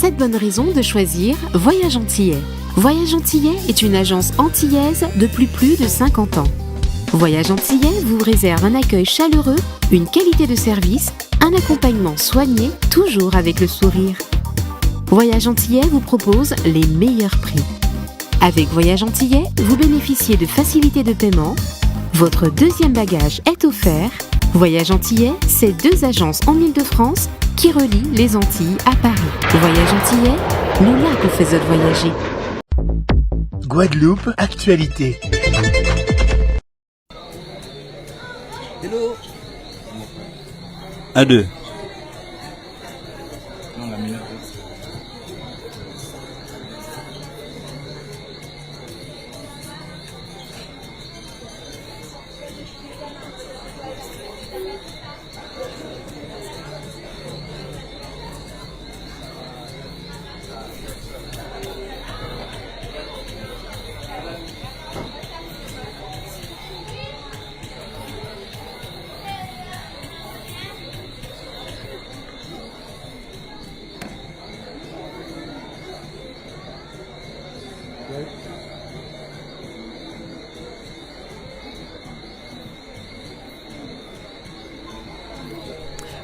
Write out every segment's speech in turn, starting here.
7 bonnes raisons de choisir Voyage Antillais. Voyage Antillais est une agence antillaise depuis plus de 50 ans. Voyage Antillais vous réserve un accueil chaleureux, une qualité de service, un accompagnement soigné, toujours avec le sourire. Voyage Antillais vous propose les meilleurs prix. Avec Voyage Antillais, vous bénéficiez de facilités de paiement. Votre deuxième bagage est offert. Voyage Antillais, c'est 2 agences en Île-de-France qui relient les Antilles à Paris. Voyage Antillais, nous là vous faisons voyager. Guadeloupe, actualité. Hello. À 2. Non, la minute.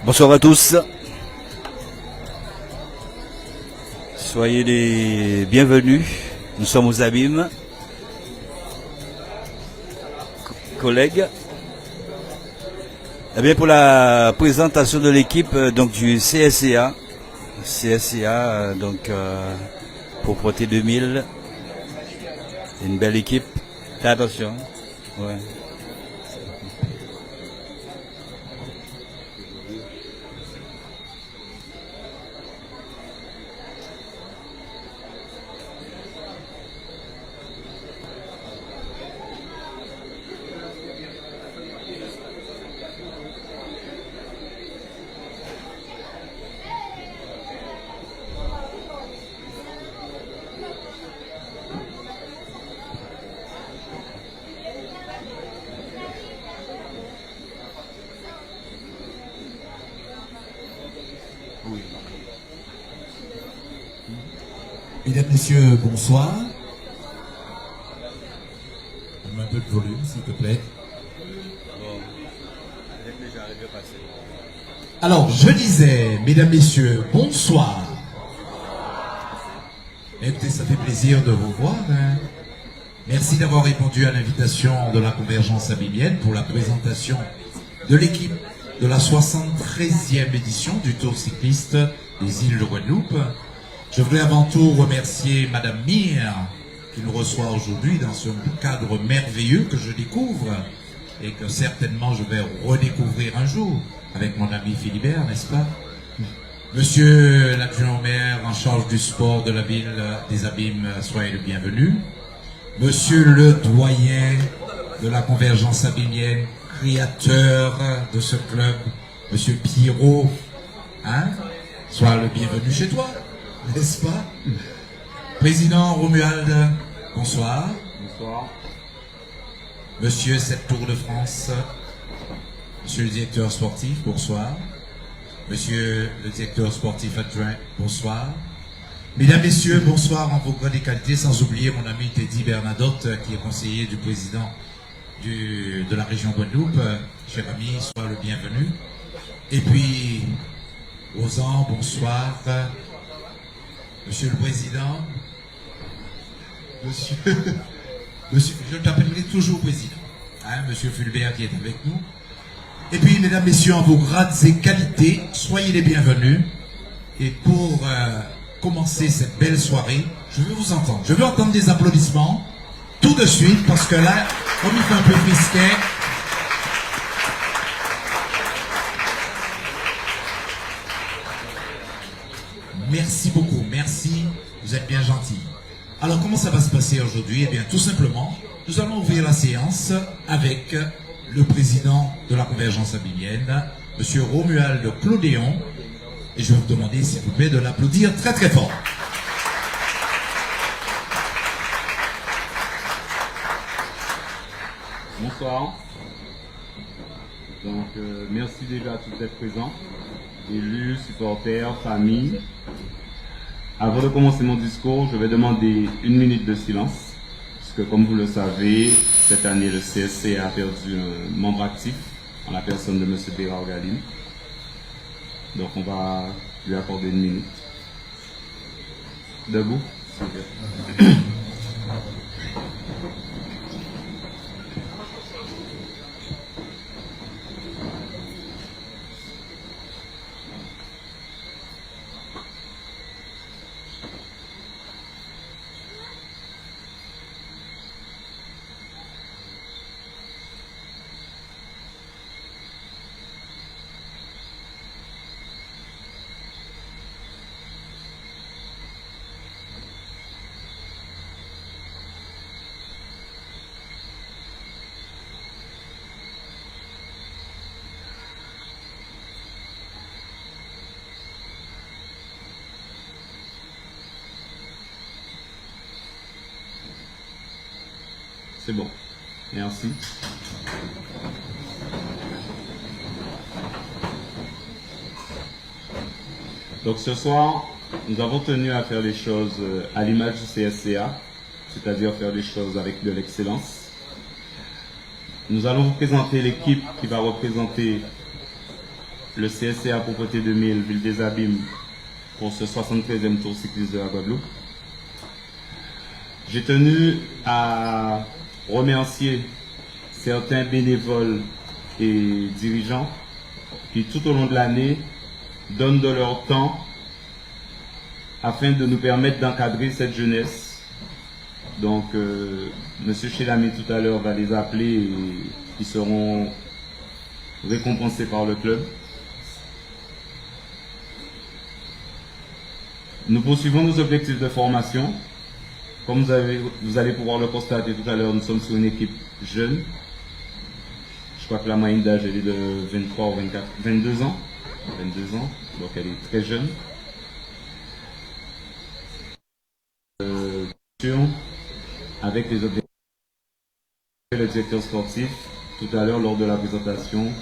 Bonsoir à tous. Soyez les bienvenus. Nous sommes aux Abîmes. Collègues. Eh bien, pour la présentation de l'équipe donc du CSCA. CSCA, donc Propreté 2000. Une belle équipe. Fais attention. Ouais. Mesdames, Messieurs, bonsoir. Un peu de volume, s'il te plaît. Alors, je disais, Mesdames, Messieurs, bonsoir. Écoutez, ça fait plaisir de vous voir. Hein. Merci d'avoir répondu à l'invitation de la Convergence abîmienne pour la présentation de l'équipe de la 73e édition du Tour cycliste des îles de Guadeloupe. Je voudrais avant tout remercier Madame Mire qui nous reçoit aujourd'hui dans ce cadre merveilleux que je découvre et que certainement je vais redécouvrir un jour avec mon ami Philibert, n'est-ce pas? Monsieur l'adjoint au maire en charge du sport de la ville des Abîmes, soyez le bienvenu. Monsieur le doyen de la Convergence abîmienne, créateur de ce club, Monsieur Pierrot, hein? Sois le bienvenu chez toi. N'est-ce pas? Président Romuald, bonsoir. Bonsoir. Monsieur 7 Tour de France, Monsieur le directeur sportif, bonsoir. Monsieur le directeur sportif adjoint, bonsoir. Mesdames, Messieurs, bonsoir en vos grandes qualités, sans oublier mon ami Teddy Bernadotte, qui est conseiller du président de la région Guadeloupe. Cher ami, sois le bienvenu. Et puis, Rosan, bonsoir. Monsieur le Président, Monsieur, je t'appellerai toujours Président, hein, Monsieur Fulbert qui est avec nous. Et puis, Mesdames, Messieurs, en vos grades et qualités, soyez les bienvenus. Et pour commencer cette belle soirée, je veux vous entendre. Je veux entendre des applaudissements tout de suite, parce que là, comme il fait un peu frisquet, merci beaucoup, merci, vous êtes bien gentils. Alors comment ça va se passer aujourd'hui? Eh bien tout simplement, nous allons ouvrir la séance avec le président de la Convergence abîmienne, Monsieur Romuald Clodéon, et je vais vous demander s'il vous plaît de l'applaudir très très fort. Bonsoir. Donc, merci déjà à tous d'être présents, élus, supporters, familles. Avant de commencer mon discours, je vais demander 1 minute de silence. Parce que comme vous le savez, cette année, le CSC a perdu un membre actif en la personne de M. Bérard Galine. Donc on va lui accorder 1 minute. Debout, s'il vous plaît. C'est bon. Merci. Donc ce soir, nous avons tenu à faire les choses à l'image du CSCA, c'est-à-dire faire les choses avec de l'excellence. Nous allons vous présenter l'équipe qui va représenter le CSCA Propreté 2000 Ville des Abîmes pour ce 73e Tour cycliste de la Guadeloupe. J'ai tenu à remercier certains bénévoles et dirigeants qui tout au long de l'année donnent de leur temps afin de nous permettre d'encadrer cette jeunesse. Donc, M. Chélami tout à l'heure va les appeler et ils seront récompensés par le club. Nous poursuivons nos objectifs de formation. Comme vous allez pouvoir le constater tout à l'heure, nous sommes sur une équipe jeune. Je crois que la moyenne d'âge est de 23 ou 22 ans. 22 ans, donc elle est très jeune. Avec les objectifs que le directeur sportif, tout à l'heure lors de la présentation,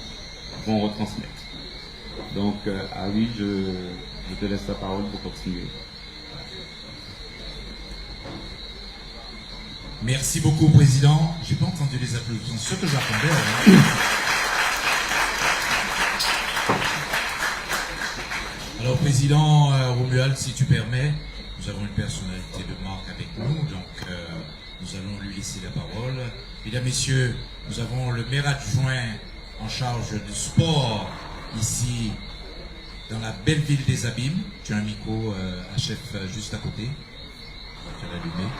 vont retransmettre. Donc, Ali, je te laisse la parole pour continuer. Merci beaucoup, Président. J'ai pas entendu les applaudissements. Ce que j'attendais. Alors, Président Romuald, si tu permets, nous avons une personnalité de marque avec nous, donc nous allons lui laisser la parole. Mesdames, Messieurs, nous avons le maire adjoint en charge du sport ici dans la belle ville des Abîmes. Tu as un micro à chef juste à côté. Tu vas l'allumer.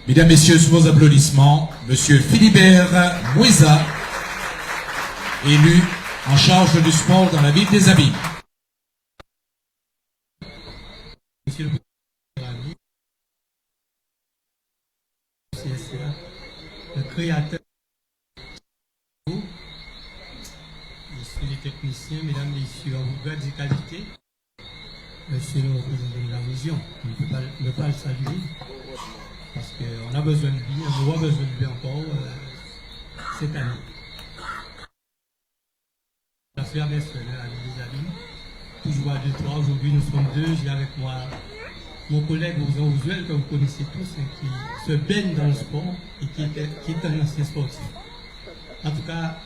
Mesdames, Messieurs, sous vos applaudissements, Monsieur Philibert Moueza, élu en charge du sport dans la ville des Abîmes. Monsieur le Président, CSCA, le créateur, je suis le technicien, mesdames, messieurs, en vous garde des qualités. Monsieur le représentant de la région, on ne peut pas le saluer. Parce qu'on a besoin de lui, on aura besoin de lui encore cette année. La frère nationale à l'île des Abîmes, toujours à 2-3, aujourd'hui nous sommes 2, j'ai avec moi mon collègue Ozan Ouzuel, que vous connaissez tous, hein, qui se baigne dans le sport et qui est un ancien sportif. En tout cas,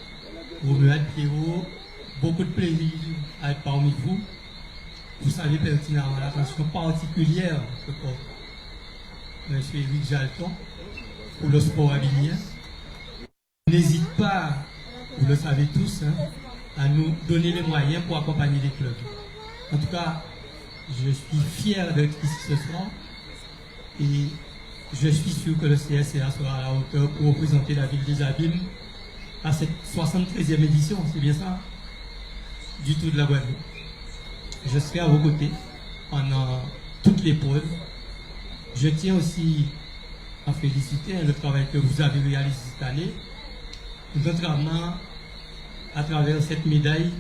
Romuald Pierrot, beaucoup de plaisir à être parmi vous. Vous savez pertinemment l'attention particulière que porte M. Éric Jalton pour le sport abîmien. N'hésite pas, vous le savez tous, hein, à nous donner les moyens pour accompagner les clubs. En tout cas, je suis fier d'être ici ce soir et je suis sûr que le CSCA sera à la hauteur pour représenter la ville des Abîmes à cette 73e édition, c'est bien ça, du Tour de la Guadeloupe. Je serai à vos côtés pendant toute l'épreuve. Je tiens aussi à féliciter le travail que vous avez réalisé cette année, notamment à travers cette médaille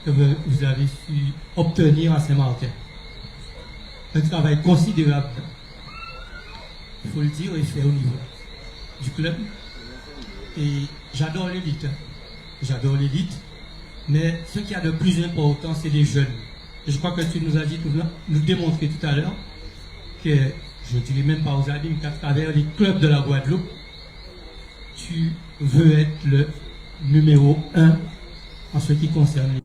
que vous avez su obtenir à Saint-Martin. Un travail considérable, il faut le dire, et fait au niveau du club. Et j'adore l'élite. J'adore l'élite. Mais ce qui a de plus important, c'est les jeunes. Et je crois que tu nous as dit, nous démontrer tout à l'heure, que je ne dirais même pas aux amis, mais qu'à travers les clubs de la Guadeloupe, tu veux être le numéro 1 en ce qui concerne les...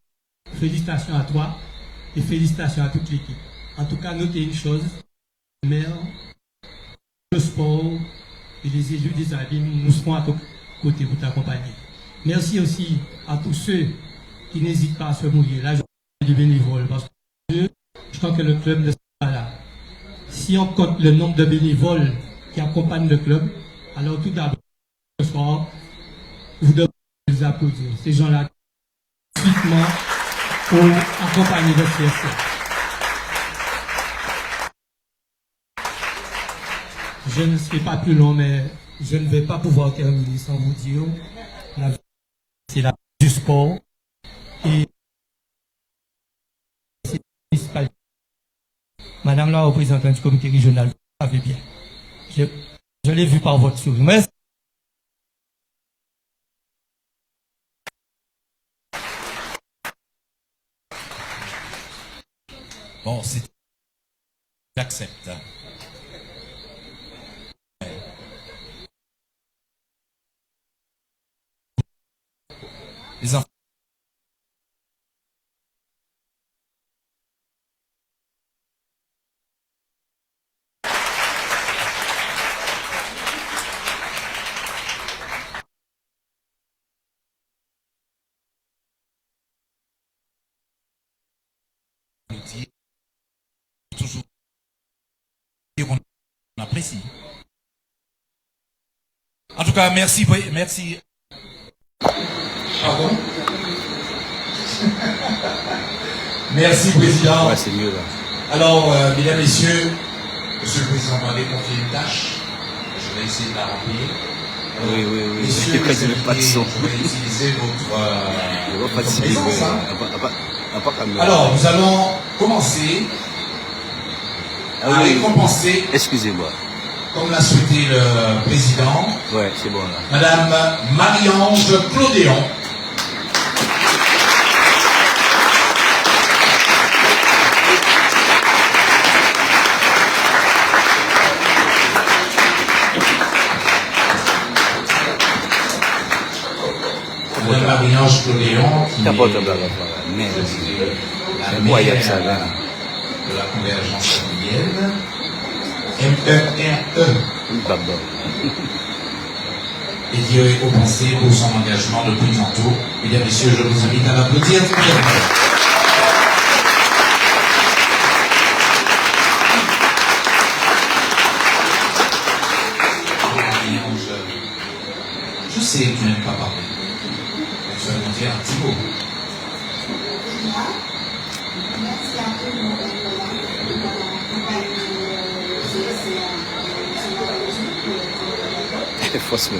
Félicitations à toi et félicitations à toute l'équipe. En tout cas, notez une chose, le maire, le sport et les élus des abîmes, nous serons à ton côté pour t'accompagner. Merci aussi à tous ceux qui n'hésitent pas à se mouiller. Là, je parle du bénévole parce que je crois que le club ne sera pas là. Si on compte le nombre de bénévoles qui accompagnent le club, alors tout d'abord, ce soir, vous devez les applaudir. Ces gens-là, gratuitement, pour accompagner le CSA. Je ne serai pas plus long, mais je ne vais pas pouvoir terminer sans vous dire la vie, c'est la vie du sport et c'est la municipalité. Madame la représentante du comité régional, vous savez bien. Je l'ai vu par votre sourire. Merci. Bon, c'est... J'accepte. Les enfants. Toujours on apprécie. En tout cas, merci. Pardon. Merci, Président. Ouais, c'est mieux là. Alors, mesdames, messieurs, Monsieur le Président m'avait confié une tâche. Je vais essayer de la remplir. Oui. Messieurs, Pas de son. je vais utiliser votre participer. présence, hein. Pas Alors, nous allons commencer à récompenser, excusez-moi. comme l'a souhaité le Président, Ouais, c'est bon là. Madame Marie-Ange Claudéon. Madame Marie-Ange Claudéon, qui est la incroyable ça là. de la convergence familiale, MERE, et qui est récompensé pour son engagement depuis tantôt. Mesdames, Messieurs, je vous invite à l'applaudir. Je sais que tu n'aimes pas parler. Mais tu vas nous dire un petit mot. Merci à tout le monde Forcément.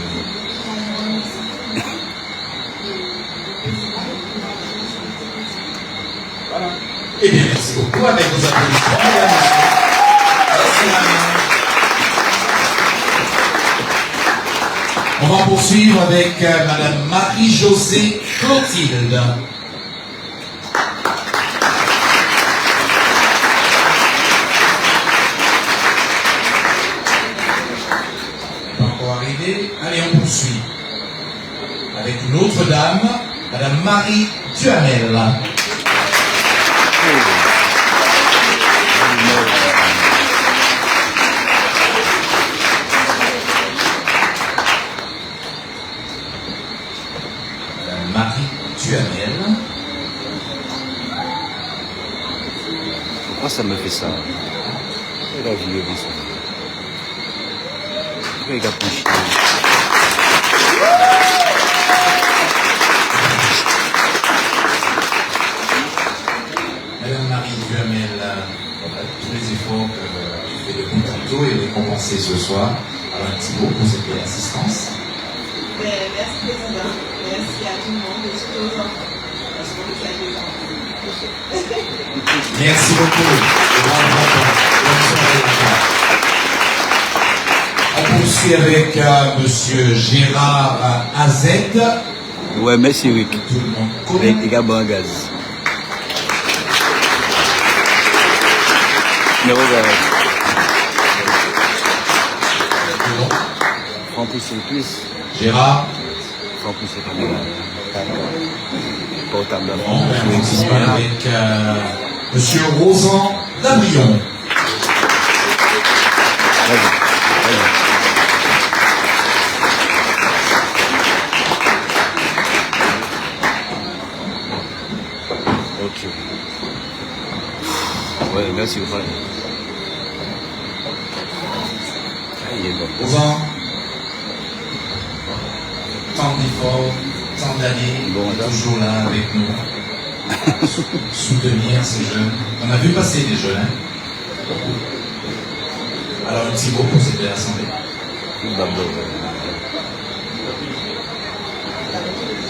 Eh bien, merci beaucoup avec vos applaudissements, mesdames, messieurs. Merci, madame. On va poursuivre avec Madame Marie-Josée Clotilde. Pas encore arrivé. Allez, on poursuit avec une autre dame, Madame Marie Duhamel. Marie Duhamel. Pourquoi ça me fait ça? C'est la vie, ça. Pourquoi il a penché? Madame Marie Duhamel, tous les efforts que tu fais depuis tantôt et récompensés ce soir. Alors un petit mot pour cette belle assistance. Merci Président, merci à tout le monde et surtout aux enfants. Parce qu'on les a des enfants. Merci beaucoup. On poursuit avec Monsieur Gérard Azed. Ouais, merci Rick. Tout le monde connaît. Les gars, bon gaz. Mais regarde. Franck pousser plus. Gérard. Franck pousser caméra. Portable. Bon, on continue avec Monsieur Rosan Dabrion. Vas-y. Ok. Ouais, merci beaucoup. Ah, il est bon. Rosan, tant d'efforts, tant d'années, Bon, il est toujours là avec nous. Soutenir ces jeunes. On a vu passer des jeunes. Hein? Alors, un petit mot pour cette belle assemblée.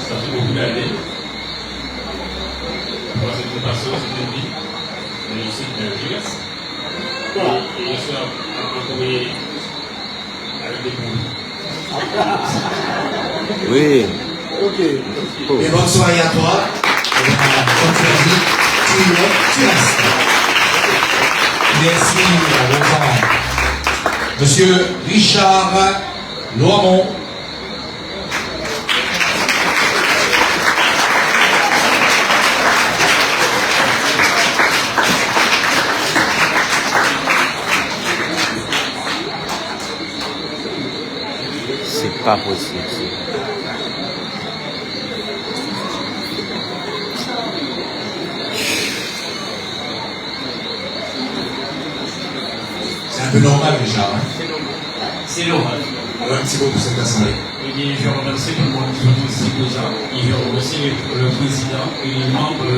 Ça fait beaucoup d'années. Moi, c'est une passion, c'est une vie. Mais je suis de jeunesse. Et je suis entouré avec des poules. Oui. Ok. Oh. Et bonne soirée à toi. Et, comme tu l'as dit, tu es, tu restes. Merci, Rosan. Monsieur Richard Loamont. C'est pas possible. C'est un peu normal, Richard. Hein? C'est normal. Alors, un petit mot pour cette assemblée. Eh bien, je remercie tout le monde qui sont ici présents. Et je remercie le président et les membres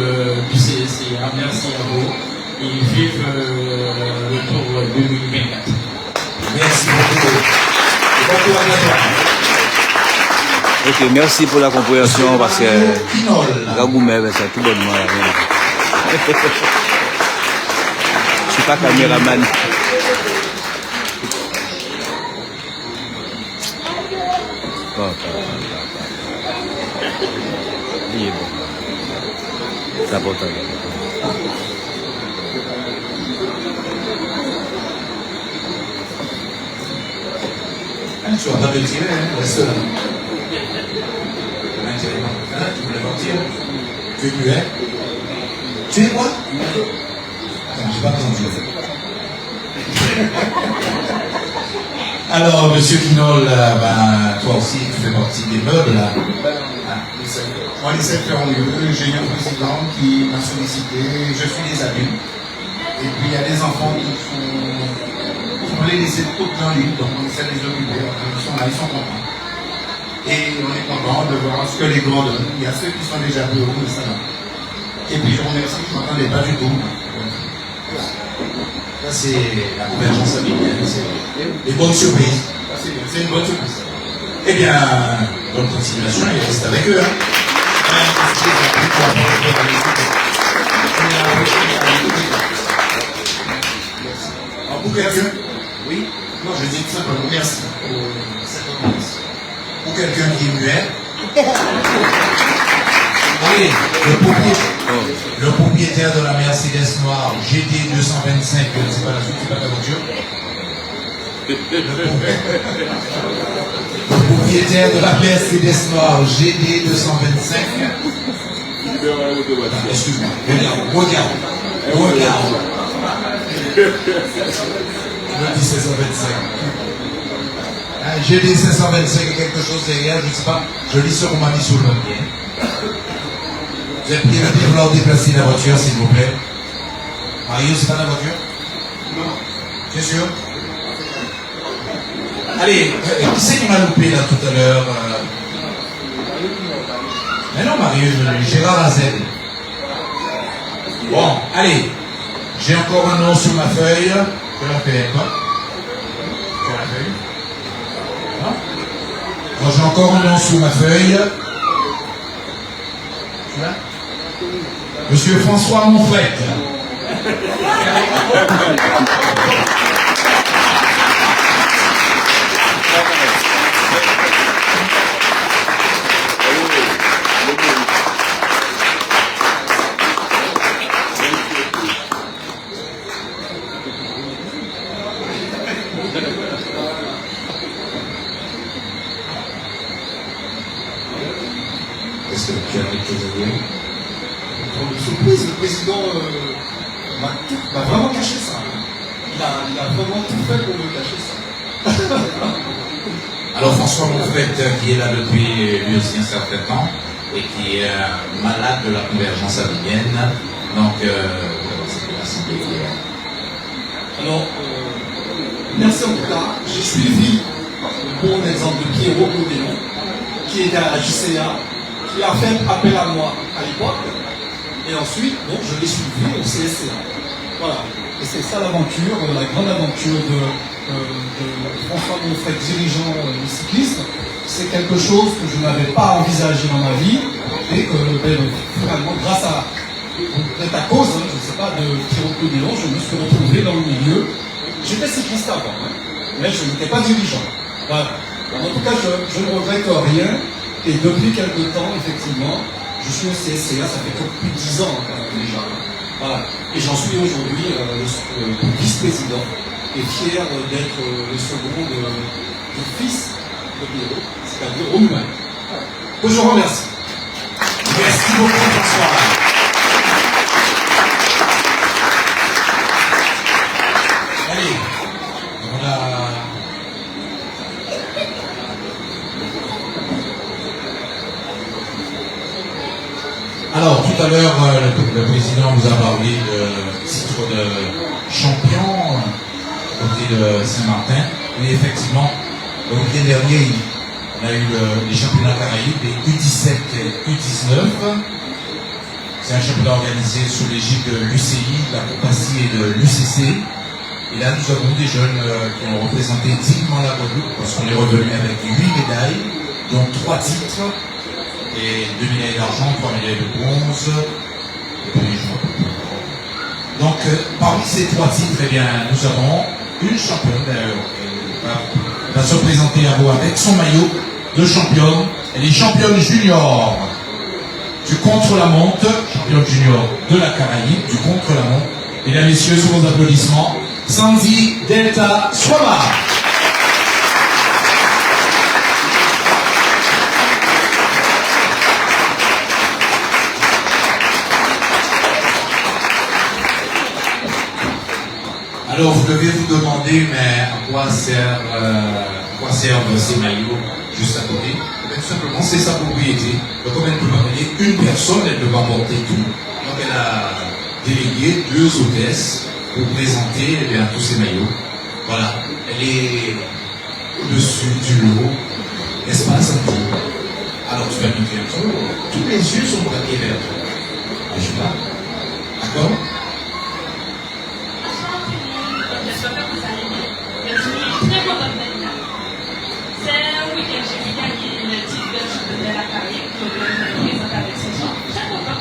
du CSCA. Merci à vous. Et vive le tour 2024. Merci beaucoup. Et bon courage à toi. Ok, merci pour la compréhension parce que Pinol. Ragoumé, c'est tout bonnement là. Je suis pas caméraman. Bon, il est bon. C'est important. Hein, tu vas pas te tirer, hein, reste là. Hein, tu voulais partir. Tu es muet. Tu es quoi? Attends, j'ai pas entendu. Alors, monsieur Kinol, ben, toi aussi, tu fais partie des meubles. Là. On essaie de faire mieux. J'ai eu un président qui m'a sollicité. Je suis des adultes. Et puis il y a des enfants qui on les laisser tout dans l'île, donc on essaie de les occuper. Ils sont là, ils sont contents. Et on est content de voir ce que les grands donnent. Il y a ceux qui sont déjà plus hauts, mais ça va. Et puis je remercie, je ne m'attendais pas du tout. Ça, c'est la convergence familiale. C'est des bonnes surprises. C'est une bonne surprise. Eh bien, bonne continuation et reste avec eux. Hein. Alors, pour quelqu'un, Oui, non, je dis tout simplement merci pour cette remise. pour quelqu'un qui est muet, allez, le propriétaire de la Mercedes noire GT 225, c'est pas la suite, c'est pas ta voiture. Le propriétaire de la Mercedes noire GD 225. Excuse-moi, regarde. Le 1725. GD 525 et quelque chose derrière, je ne sais pas. Je lis ce qu'on m'a mis sur le papier. Vous êtes prié de vouloir déplacer la voiture, s'il vous plaît. Mario, c'est pas la voiture? Non. C'est sûr? Allez, qui c'est qui m'a loupé là tout à l'heure? Mais non, Mario, Gérard Azel. Bon, allez. J'ai encore un nom sur ma feuille. Je vais la faire quoi? Tu as la feuille? Non? Bon, j'ai encore un nom sur ma feuille. Tu l'as? Monsieur François Monfret. drôle de surprise. Le président m'a vraiment caché ça. Il a vraiment tout fait pour me cacher ça. Alors François Moufette, qui est là depuis lui aussi un certain temps, et qui est malade de la convergence abidjanienne, donc alors, merci en tout cas. J'ai suivi le bon exemple de Pierrot Codéon, qui était à la JCA, qui a fait appel à moi à l'époque, et ensuite, donc, je l'ai suivi au CSCA. Voilà. Et c'est ça l'aventure, la grande aventure de François Moufette, dirigeant du cyclisme. C'est quelque chose que je n'avais pas envisagé dans ma vie, et que finalement, grâce à peut-être à cause, je ne sais pas, de Pierrot Codéon, je me suis retrouvé dans le milieu. J'étais cycliste avant, mais je n'étais pas dirigeant. Voilà. En tout cas, je ne regrette rien. Et depuis quelque temps, effectivement, je suis au CSCA, ça fait plus de 10 ans déjà. Voilà. Et j'en suis aujourd'hui le vice-président et fier d'être le second du fils de Pierrot, c'est-à-dire Romuald. Que je remercie. Merci beaucoup François. Allez, voilà. Alors, tout à l'heure, le président vous a parlé de titre de champion côté de Saint-Martin. Et effectivement, le week-end dernier, on a eu les championnats Caraïbes, les U17 et U19. C'est un championnat organisé sous l'égide de l'UCI, de la Compassie et de l'UCC. Et là, nous avons des jeunes qui ont représenté dignement la Guadeloupe, parce qu'on est revenu avec 8 médailles, dont 3 titres, et 2 médailles d'argent, 3 médailles de bronze, et puis je ne sais pas. Donc, parmi ces 3 titres, eh bien, nous avons une championne, d'ailleurs, qui va se présenter à vous avec son maillot de championne. Elle est championne junior du contre-la-montre, championne junior de la Caraïbe, du contre-la-montre. Mesdames et messieurs, sous vos applaudissements, Sandy Delta Swama. Alors vous devez vous demander, mais à quoi servent ces maillots juste à côté? Tout simplement, c'est sa propriété. Donc comme elle ne peut pas payer une personne, elle ne peut pas porter tout. Donc elle a délégué 2 hôtesses pour présenter tous ces maillots. Voilà, elle est au-dessus du lot, n'est-ce pas, Sandy? Alors tu vas nous dire tout. Tous les yeux sont braqués vers toi. Je sais pas. D'accord? J'espère que vous allez bien. Je suis très contente d'être là. C'est un week-end que j'ai gagné le titre de champion de la Caraïbe, que je présente avec ce soir. Très content.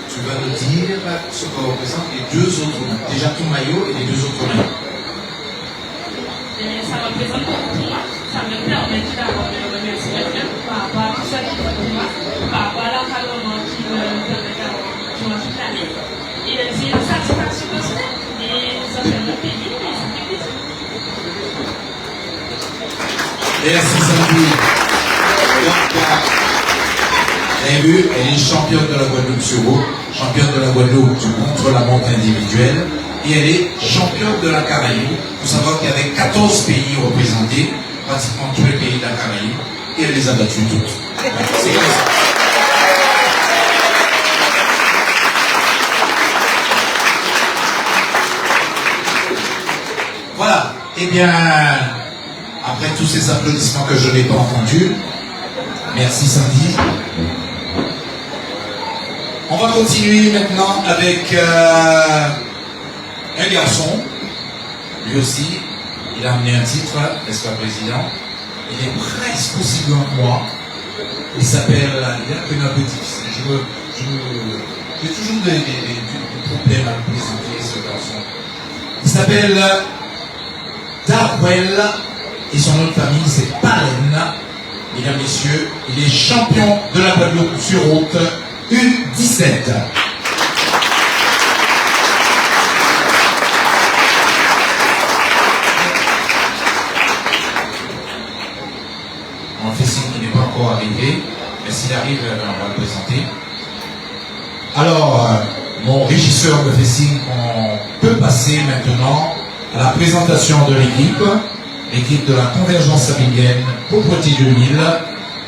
Tu vas nous dire ce que représentent les 2 autres maillots. Déjà ton maillot et les 2 autres maillots. Ça représente beaucoup pour moi. Ça me permet d'avoir le remerciement par rapport à tout ça qui est pour moi, par rapport à l'encadrement qui me permet d'avoir durant toute l'année. Et c'est une satisfaction personnelle. Et ça fait mon pays et ça fait plaisir. Merci Sandy. Vous avez vu, elle est championne de la Guadeloupe sur eau, championne de la Guadeloupe du contre-la-montre individuelle, et elle est championne de la Caraïbe. Il faut savoir qu'il y avait 14 pays représentés, pratiquement tous les pays de la Caraïbe, et elle les a battus toutes. C'est comme ça. Voilà. Eh bien, après tous ces applaudissements que je n'ai pas entendus, merci Sandy. On va continuer maintenant avec un garçon. Lui aussi, il a amené un titre, n'est-ce pas, président? Il est presque aussi grand que moi. Il s'appelle, il a un peu difficile. J'ai toujours des problèmes à le présenter, ce garçon. Il s'appelle Darwell et son nom de famille c'est Palen. Mesdames, messieurs, il est champion de la Guadeloupe sur route U17. Et s'il arrive, on va le présenter. Alors, mon régisseur me fait signe qu'on peut passer maintenant à la présentation de l'équipe de la Convergence Sabinienne pour Poitiers 2000,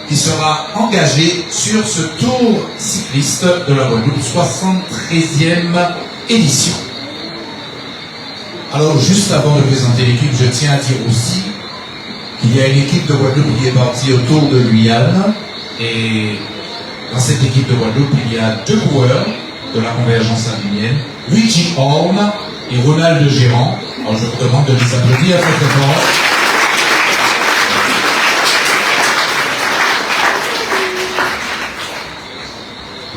qui sera engagée sur ce tour cycliste de la Guadeloupe, 73e édition. Alors, juste avant de présenter l'équipe, je tiens à dire aussi qu'il y a une équipe de Guadeloupe qui est partie autour de Guyane, et dans cette équipe de Guadeloupe, il y a 2 coureurs de la Convergence Sabinienne, Luigi Horn et Ronald Gérant. Alors, je vous demande de les applaudir très très fort.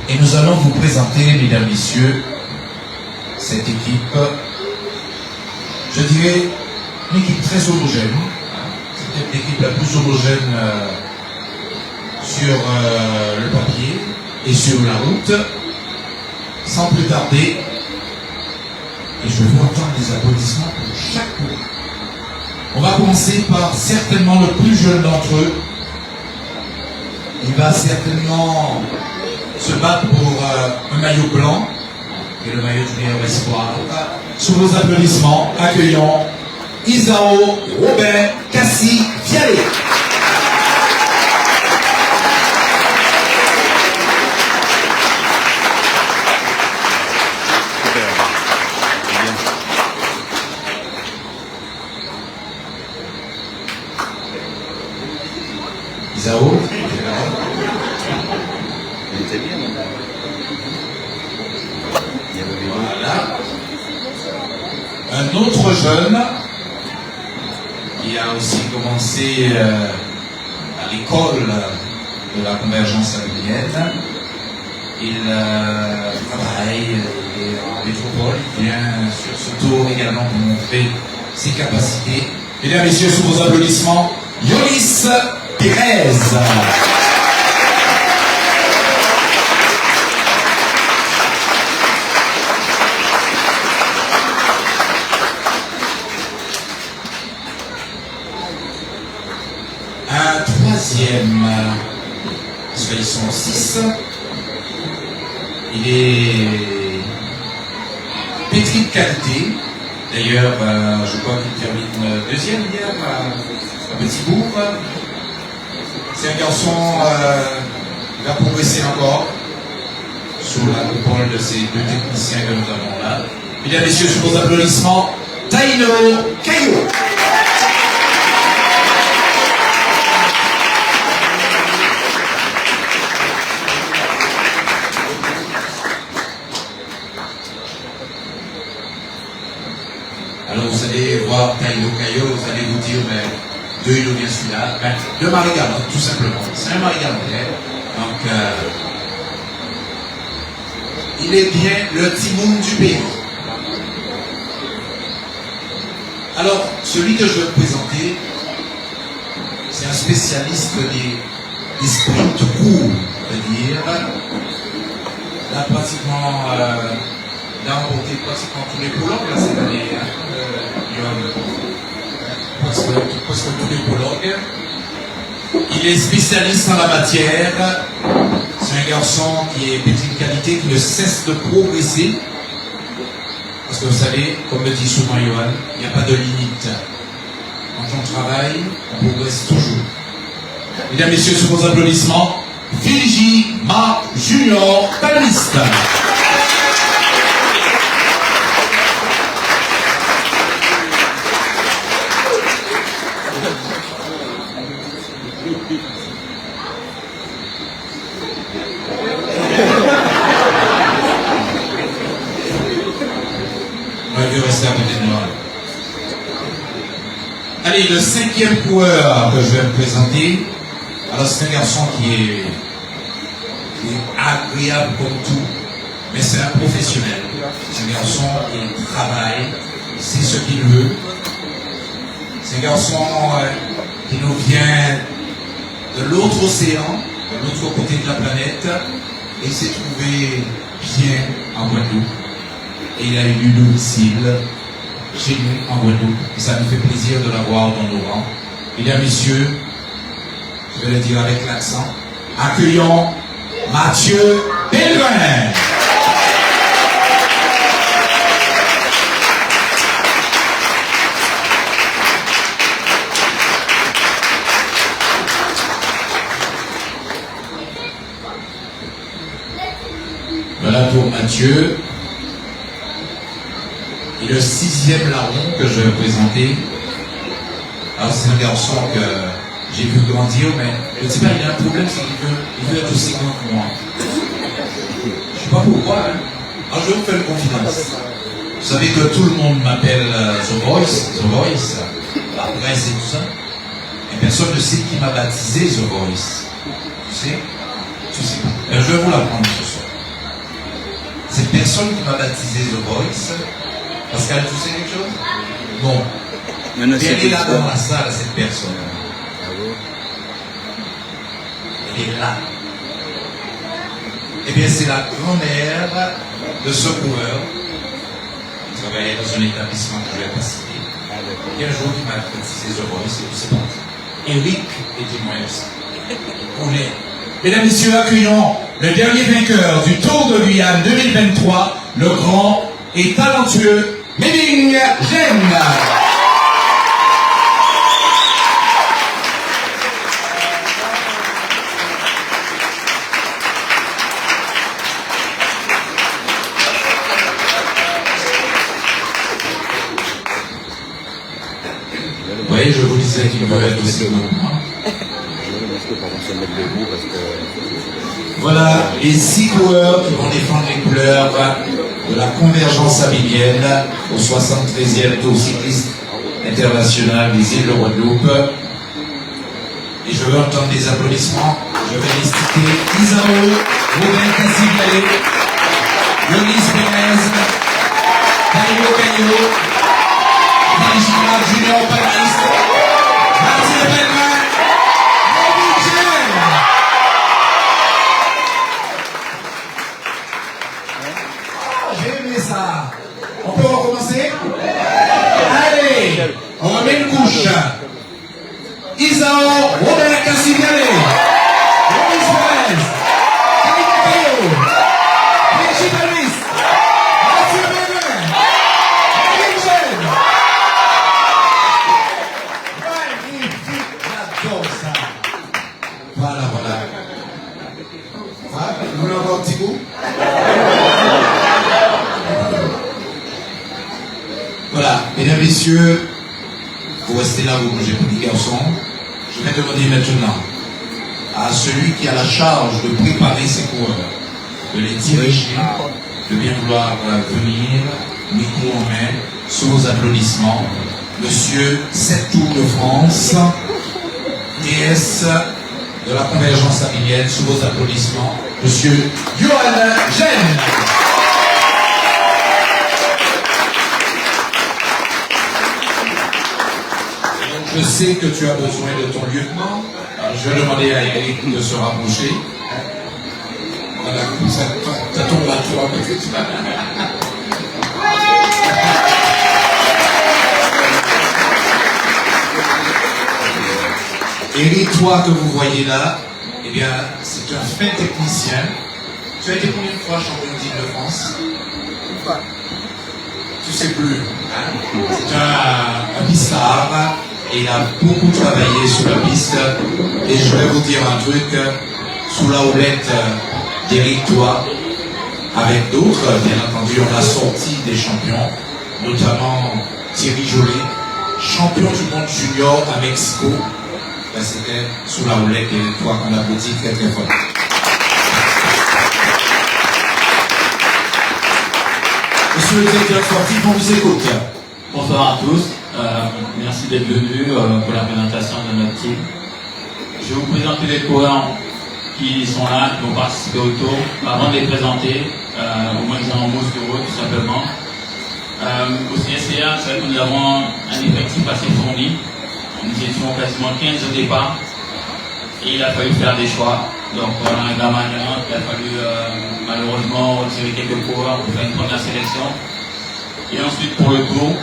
Et nous allons vous présenter, mesdames, messieurs, cette équipe, je dirais, une équipe très homogène. C'est peut-être l'équipe la plus homogène sur le papier et sur la route. Sans plus tarder, et je veux entendre des applaudissements pour chaque coureur. On va commencer par certainement le plus jeune d'entre eux. Il va certainement se battre pour un maillot blanc et le maillot du meilleur espoir. Sous vos applaudissements, accueillons Isao Robin Cassi Fialé. Isao. Voilà. Un autre jeune qui a aussi commencé à l'école de la Convergence Sabinienne. Il travaille en métropole, il vient sur ce tour également pour montrer ses capacités. Mesdames et messieurs, sous vos applaudissements, Yolis Pérez. Un troisième, parce qu'ils sont 6, il est pétri de qualité. D'ailleurs, je crois qu'il termine deuxième hier à Petit-Bourg. C'est un garçon qui va progresser encore sous la coupole de ces 2 techniciens que nous avons là. Mesdames et messieurs, sous vos applaudissements, Taino Caillot. Alors vous allez voir Taino Caillot, vous allez vous dire, mais de il vient celui-là, de Marie-Galante, tout simplement. C'est un Marie-Galantais. Donc, il est bien le timoun du pays. Alors, celui que je vais vous présenter, c'est un spécialiste des sprints courts, on peut dire. Là, pratiquement, il a remporté pratiquement tous les prologues là, cette année. Presque tous les prologues. Il est spécialiste en la matière. C'est un garçon qui est pétri de qualité, qui ne cesse de progresser. Parce que vous savez, comme le dit souvent Johan, il n'y a pas de limite. Quand on travaille, on progresse toujours. Mesdames, messieurs, sous vos applaudissements, Virgie Marc Junior, panéliste. Allez, le 5e coureur que je vais me présenter, alors c'est un garçon qui est agréable comme tout, mais c'est un professionnel. C'est un garçon qui travaille, c'est ce qu'il veut. C'est un garçon qui nous vient de l'autre océan, de l'autre côté de la planète, et il s'est trouvé bien en Guadeloupe. Et il a eu domicile chez nous en Guadeloupe. Et ça nous fait plaisir de l'avoir dans nos rangs. Mesdames, messieurs, je vais le dire avec l'accent, Accueillons Mathieu Pellegrin. Voilà pour Mathieu. Et le 6e larron que je vais présenter. Alors c'est un garçon que j'ai vu grandir, mais je ne sais pas, il a un problème, c'est qu'il veut être aussi grand que moi. Je ne sais pas pourquoi. Hein. Alors je vais vous faire une confidence. Vous savez que tout le monde m'appelle The Voice, la presse et tout ça. Et personne ne sait qui m'a baptisé The Voice. Tu sais? Tu sais pas. Je vais vous l'apprendre ce soir. Cette personne qui m'a baptisé The Voice, Pascal, tu sais quelque chose? Non. Mais elle est là dans la salle, cette personne. Elle est là. Eh bien, c'est la grand-mère de ce coureur qui travaillait dans un établissement que je ne vais pas citer. Et un jour, il m'a baptisé The Voice et tout c'est parti. Eric et dis-moi aussi. On est. Mesdames et messieurs, accueillons le dernier vainqueur du Tour de Guyane 2023, le grand et talentueux Méling Gênes. Vous voyez, je vous disais qu'il veut être aussi grand que moi. Voilà les 6 coureurs qui vont défendre les couleurs de la convergence sabinienne au 73e Tour cycliste international des îles de Guadeloupe. Et je veux entendre des applaudissements. Je vais les citer: Isao, Robin Cassigalé, Yonis Pérez, Caillot, Vigila Junior Panis, Mathieu Pellegrin. Ça. On peut recommencer? Allez, on remet une couche. Isao, Robert Cassigalé, Yonis Pérez, Caillot, Vigila Luis, Mathieu Pellegrin, Méling Gênes. Magnifique, j'adore ça. Voilà. Vous voulez avoir un petit goût? Voilà, mesdames, messieurs, vous restez là, vous bougez petits garçons. Je vais demander maintenant à celui qui a la charge de préparer ces coureurs, de les diriger, de bien vouloir venir, micro en main, sous vos applaudissements, Monsieur 7 Tours de France, DS de la convergence sabinienne, sous vos applaudissements, Monsieur Johan Gênes. Je sais que tu as besoin de ton lieutenant. Alors, je vais demander à Eric de se rapprocher. Voilà, ça tombe à toi. Eric, toi que vous voyez là, eh bien, c'est un fin technicien. Tu as été combien de fois champion d'Île-de-France? Tu sais plus. Hein? C'est un pistard. Et il a beaucoup travaillé sur la piste. Et je vais vous dire un truc, sous la houlette d'Eric Toi, avec d'autres, bien entendu, on a sorti des champions, notamment Thierry Jolet, champion du monde junior à Mexico. Ben, c'était sous la houlette d'Eric Toi qu'on applaudit très très fort. Monsieur le directeur sportif, on vous écoute. Bonsoir à tous. Merci d'être venus pour la présentation de notre team. Je vais vous présenter les coureurs qui sont là, qui vont participer au tour. Avant de les présenter, au moins ils ont un mot sur eux tout simplement. Au CSCA, c'est vrai que nous avons un effectif assez fourni. Nous étions quasiment 15 au départ et il a fallu faire des choix. Donc on a un gamin il a fallu malheureusement retirer quelques coureurs pour faire une première sélection. Et ensuite pour le tour,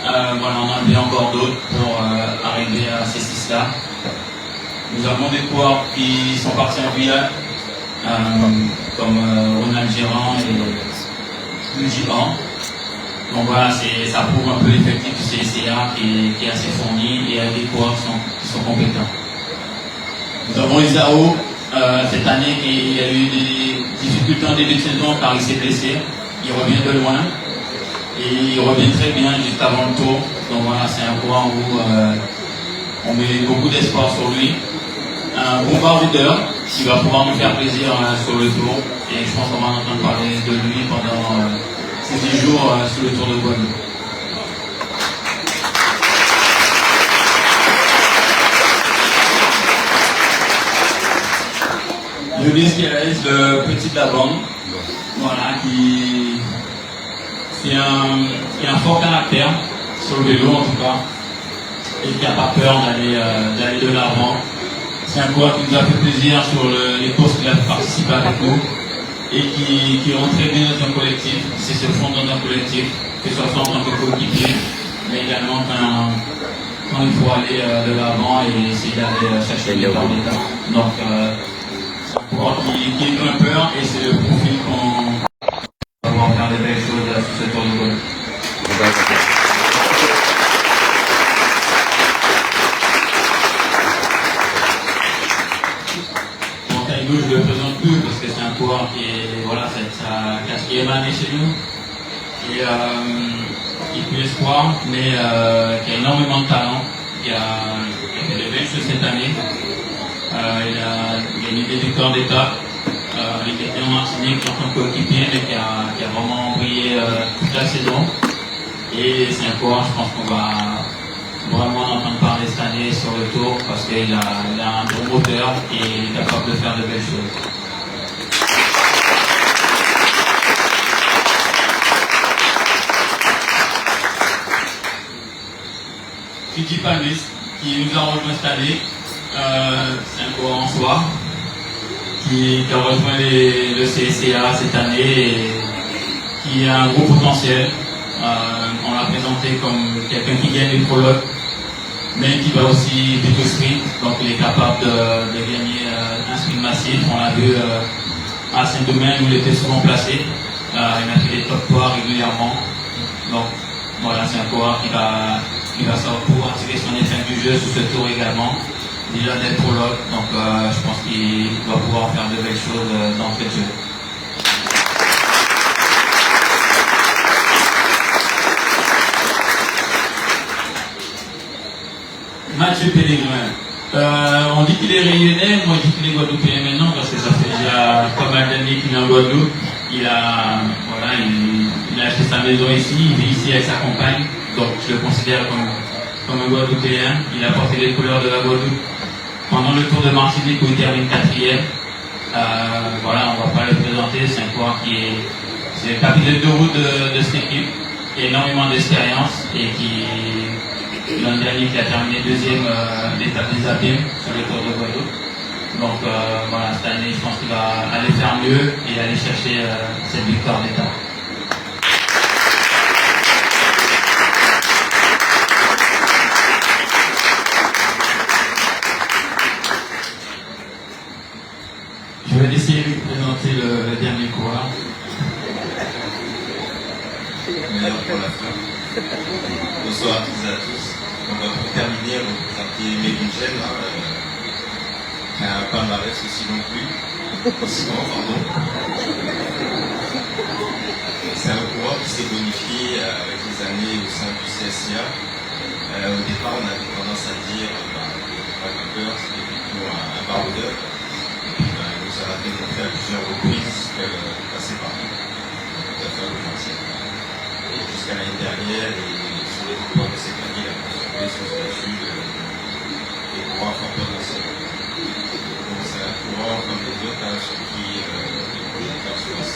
voilà, on en a enlevé encore d'autres pour arriver à ces 6-là. Nous avons des coureurs qui sont partis en Guyane, comme Ronald Gérard et Luigi Han. Donc voilà, ça prouve un peu l'effectif du CSCA qui est assez fourni et avec des coureurs qui sont compétents. Nous avons Isao, cette année, qui a eu des difficultés en début de saison car il s'est blessé. Il revient de loin et il revient très bien juste avant le tour. Donc voilà, c'est un coureur où on met beaucoup d'espoir sur lui. Un bon baroudeur qui va pouvoir nous faire plaisir sur le tour. Et je pense qu'on va entendre parler de lui pendant ces 10 jours sur le Tour de Guadeloupe. Ulysse Kérez, le petit de la bande, voilà, qui a un fort caractère sur le vélo en tout cas, et qui n'a pas peur d'aller de l'avant. C'est un coureur qui nous a fait plaisir sur les courses qu'il a participé avec nous et qui rentre très bien dans un collectif, qui sait se fondre dans un collectif, que ce soit en tant que coéquipier, mais également quand il faut aller de l'avant et essayer d'aller chercher les temps d'état. Donc c'est un coureur qui est grimpeur et c'est le profil qu'on va pouvoir faire des belles choses sur ce Tour de Guadeloupe. Je ne le présente plus parce que c'est un coureur qui est, voilà, c'est sa 4e année chez nous, qui est plus espoir, mais qui a énormément de talent, qui a fait des belles choses cette année. Il a gagné des victoires d'étape avec Étienne Martinique en tant que coéquipier, mais qui a vraiment brillé toute la saison. Et c'est un coureur, je pense qu'on va vraiment entendre parler cette année sur le tour parce qu'il a un bon moteur et il est capable de faire de belles choses. Fiji Palmis qui nous a rejoint cette année, c'est un coureur en soi qui a rejoint le CSCA cette année et qui a un gros potentiel. On l'a présenté comme quelqu'un qui gagne les prologues, mais qui va aussi vite au sprint, donc il est capable de gagner un sprint massif. On l'a vu à Saint-Domingue où il était souvent placé, il a fait des top 3 régulièrement, donc voilà, c'est un coureur qui va savoir pouvoir tirer son épingle du jeu sur ce tour également. Il a des prologues, donc je pense qu'il va pouvoir faire de belles choses dans ce jeu. Mathieu Pellegrin. On dit qu'il est rayonnais, moi je dis qu'il est guadeloupéen maintenant parce que ça fait déjà pas mal d'années qu'il est en Guadeloupe. Il a acheté sa maison ici, il vit ici avec sa compagne, donc je le considère comme un Guadeloupéen. Il a porté les couleurs de la Guadeloupe pendant le Tour de Martinique où il termine 4e. Voilà, on ne va pas le présenter, c'est un coureur c'est le capitaine de route de cette équipe, qui a énormément d'expérience et l'an dernier qui a terminé 2e l'étape des abîmes sur le Tour de Guadeloupe. Donc voilà, cette année je pense qu'il va aller faire mieux et aller chercher cette victoire d'étape. Je vais essayer de vous présenter le dernier coureur. Meilleur pour la fin. Bonsoir à toutes et à tous. On va pour terminer, on va vous présenter Méguen, qui a un palmarès aussi non plus, aussi grand, pardon. C'est un coureur qui s'est bonifié avec les années au sein du CSCA. Au départ, on avait tendance à dire c'était pas un peur, c'était plutôt un baroudeur. Il nous a démontré à plusieurs reprises qu'elle passait par nous, tout à fait offensif. Et jusqu'à l'année dernière, et sur les coureurs de cette année, il a confirmé son statut de coureur fort potentiel. Donc c'est un coureur comme les autres, sur qui les projecteurs se tournent.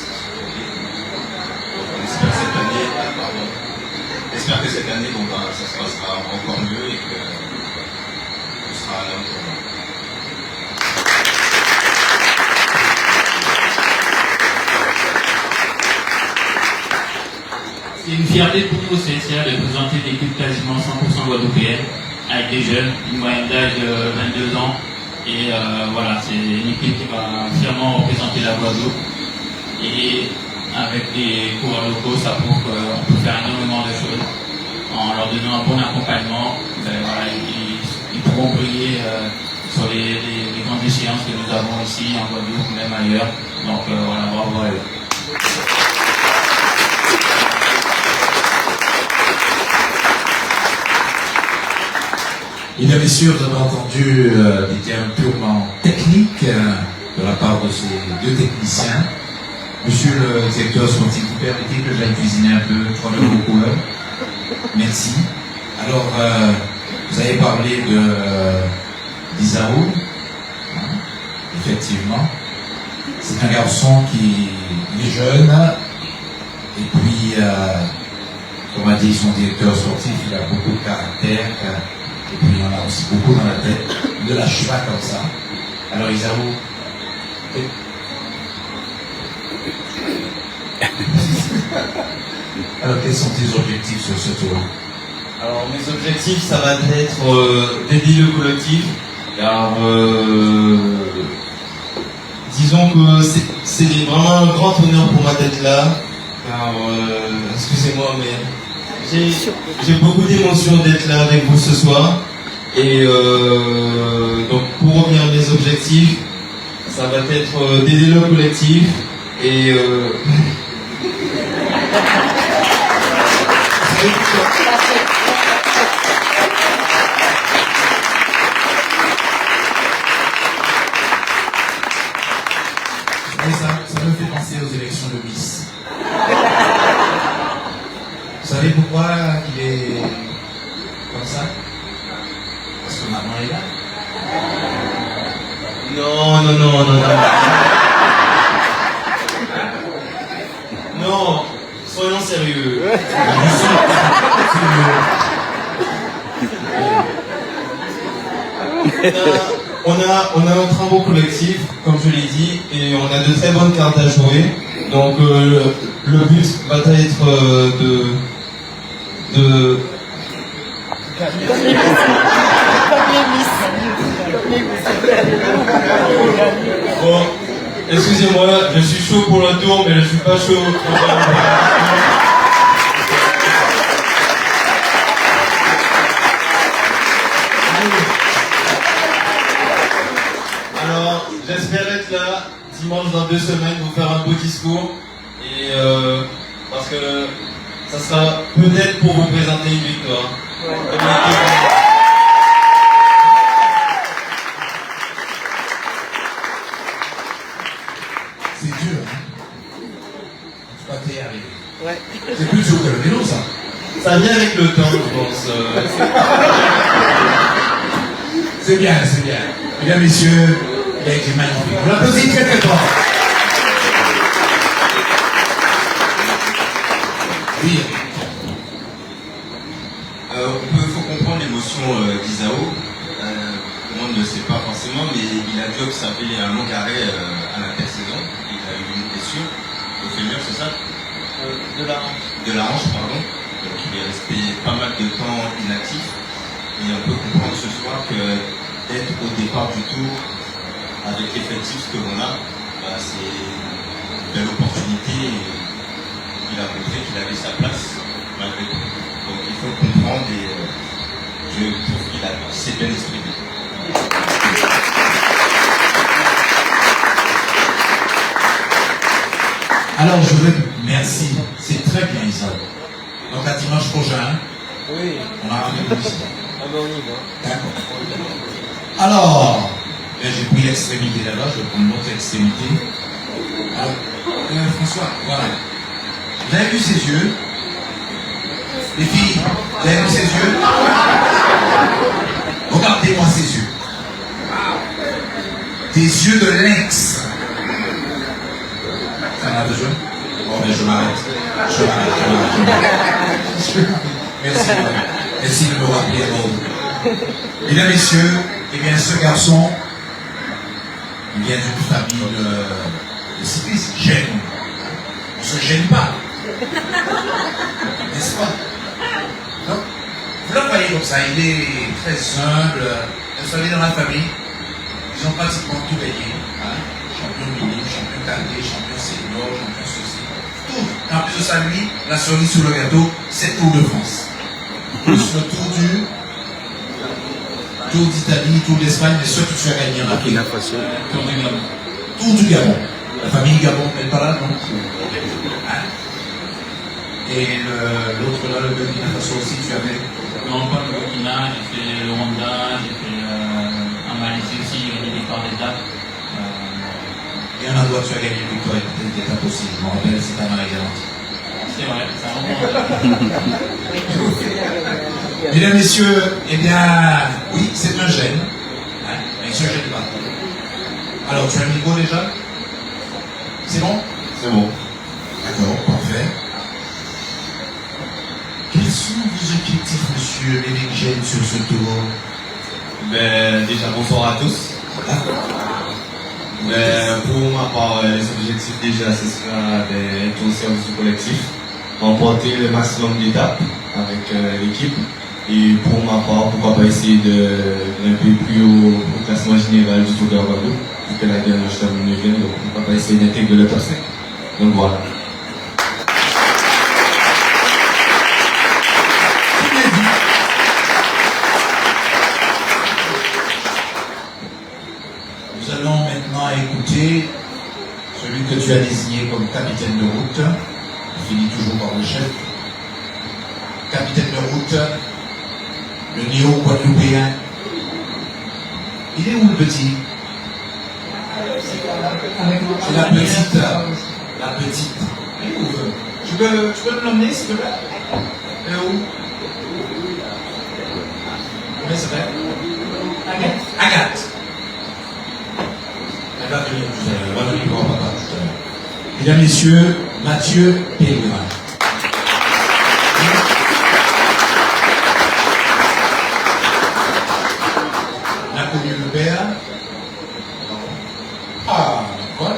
Donc on espère que cette année, ça se passera encore mieux et que ce sera un homme pour moi. C'est une fierté pour nous au CSCA de présenter une équipe quasiment 100% guadeloupéenne, avec des jeunes, une moyenne d'âge de 22 ans Et voilà, c'est une équipe qui va fièrement représenter la Guadeloupe. Et avec des coureurs locaux, ça prouve qu'on peut faire énormément de choses. En leur donnant un bon accompagnement, voilà, ils pourront briller sur les grandes échéances que nous avons ici en Guadeloupe, même ailleurs. Donc voilà, bravo à eux. Mesdames et messieurs, vous avez entendu des termes purement techniques de la part de ces deux techniciens. Monsieur le directeur sportif, vous permettez que j'aille cuisiner un peu 3 de vos couleurs? Merci. Alors, vous avez parlé d'Isao. Effectivement. C'est un garçon qui est jeune. Et puis, comme a dit son directeur sportif, il a beaucoup de caractère. Et puis, il en a aussi beaucoup dans la tête. Ne lâche pas comme ça. Alors, Isao. Alors, quels sont tes objectifs sur ce tour? Alors, mes objectifs, ça va être d'aider le collectif, car disons que c'est vraiment un grand honneur pour moi d'être là, car, excusez-moi, mais j'ai beaucoup d'émotions d'être là avec vous ce soir. Et donc, pour revenir à mes objectifs, ça va être d'aider le collectif et ça me fait penser aux élections de Miss. Vous savez pourquoi il est comme ça? Parce que maman est là. Non. Non, soyons sérieux. On a un travaux collectif, comme je l'ai dit, et on a de très bonnes cartes à jouer. Donc le but va être de Bon, excusez-moi, je suis chaud pour le tour, mais je suis pas chaud pour Alors, j'espère être là dimanche dans 2 semaines, vous faire un beau discours. Et parce que ça sera peut-être pour vous présenter une victoire. C'est dur, hein? En tout cas, t'es arrivé. Ouais. C'est plus dur que le vélo, ça. Ça vient avec le temps, je pense. C'est bien, c'est bien. Mesdames, messieurs, il a été magnifique. Vous l'applaudissez très très fort. Oui. Il faut comprendre l'émotion d'Isao. Tout le monde ne le sait pas forcément, mais il a dû observer un long arrêt à l'intersaison. Il a eu une blessure au fémur, c'est ça? De la hanche, pardon. Donc il est resté pas mal de temps inactif. Et on peut comprendre ce soir que d'être au départ du tour avec l'effectif que l'on a, c'est une belle opportunité. Et il a montré qu'il avait sa place malgré tout. Donc il faut comprendre et je trouve qu'il a assez bien exprimé. Alors je veux... Merci. C'est très bien, Isao. Donc à dimanche prochain, oui. On a rendez-vous ici. Ah ben on y va. D'accord. Alors, j'ai pris l'extrémité là-bas, je vais prendre l'autre extrémité. Alors, François, voilà. Vous avez vu ses yeux? Les filles, vous avez vu ses yeux? Regardez-moi ses yeux. Des yeux de lynx. Ça en a besoin? Bon, mais je m'arrête. Merci. Merci de me rappeler à l'ordre. Mesdames, messieurs, eh bien, ce garçon, il vient d'une famille de cyclistes. Gêne. On ne se gêne pas. N'est-ce pas? Non? Vous le voyez comme ça, il est très humble. Vous savez, dans la famille, ils ont pratiquement tout gagné. Hein. Champion mini, champion cadet, champion senior, champion ceci. Tout. Et en plus de ça, lui, la cerise sur le gâteau, c'est Tour de France. Plus le Tour d'Italie, Tour d'Espagne, mais ceux qui tu as gagné en Afrique. Tour du Gabon. Tour du Gabon. La famille Gabon n'est pas là, non? Hein? Et l'autre là, le Burkina Faso aussi, tu avais? Non, pas le Burkina, j'ai fait le Rwanda, j'ai fait en Malaisie aussi, j'ai gagné des victoires d'étape. Et en Andois, tu as gagné une victoire d'étape aussi, je me rappelle, c'est pas mal galante. C'est vrai, ça remonte. Mesdames, Messieurs, eh bien, oui, c'est un gène, hein, mais ce gène pas. Alors, tu as le micro déjà? C'est bon? C'est bon. D'accord, parfait. Quels sont vos objectifs, monsieur Ménigène, sur ce tour? Ben, déjà, bonsoir à tous. Ben, pour ma part, les objectifs déjà, ce sera d'être au service du collectif, remporter le maximum d'étapes avec l'équipe. Et pour ma part, pourquoi pas essayer de grimper plus haut au classement général du Tour de la Guadeloupe, vu que la dernière je termine neuvième, donc pourquoi pas essayer d'intégrer le top 5. Donc voilà. Nous allons maintenant écouter celui que tu as désigné comme capitaine de route. On finit toujours par le chef. Capitaine de route, le néo-guadeloupéen. Il est où le petit? C'est la petite. La petite. Elle est où? Tu peux me l'emmener, s'il te plaît? Elle est où? Comment elle s'appelle? Agathe. Agathe. Elle va venir tout à l'heure. Elle va venir voir papa tout à l'heure. Mesdames, Messieurs, Mathieu Pellegrin. On a connu le père. Ah, voilà.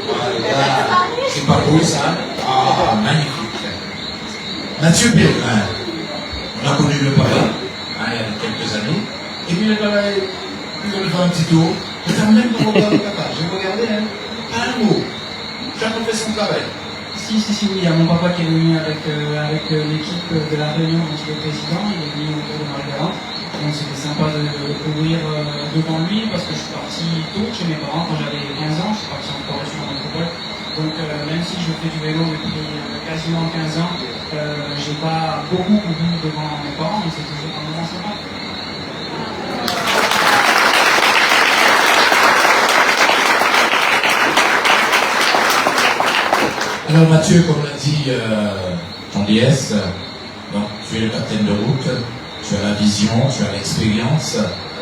Voilà. C'est pas beau ça? Ah, magnifique. Mathieu Pellegrin. On a connu le papa, hein, il y a quelques années. Et puis le papa, il veut faire un petit tour. Je t'en même pas regarder le papa. Je vais regarder, hein. Pas un mot. Chacun fait son travail. Si, oui, il y a mon papa qui est venu avec l'équipe de la Réunion dont il est président, il est venu autour de Marguerite. Donc c'était sympa de le courir devant lui parce que je suis parti tôt chez mes parents quand j'avais 15 ans, je suis parti en formation en métropole. Donc même si je fais du vélo depuis quasiment 15 ans, j'ai pas beaucoup couru devant mes parents, mais c'est toujours un moment sympa. Alors Mathieu, comme l'a dit ton DS, donc, tu es le capitaine de route, tu as la vision, tu as l'expérience,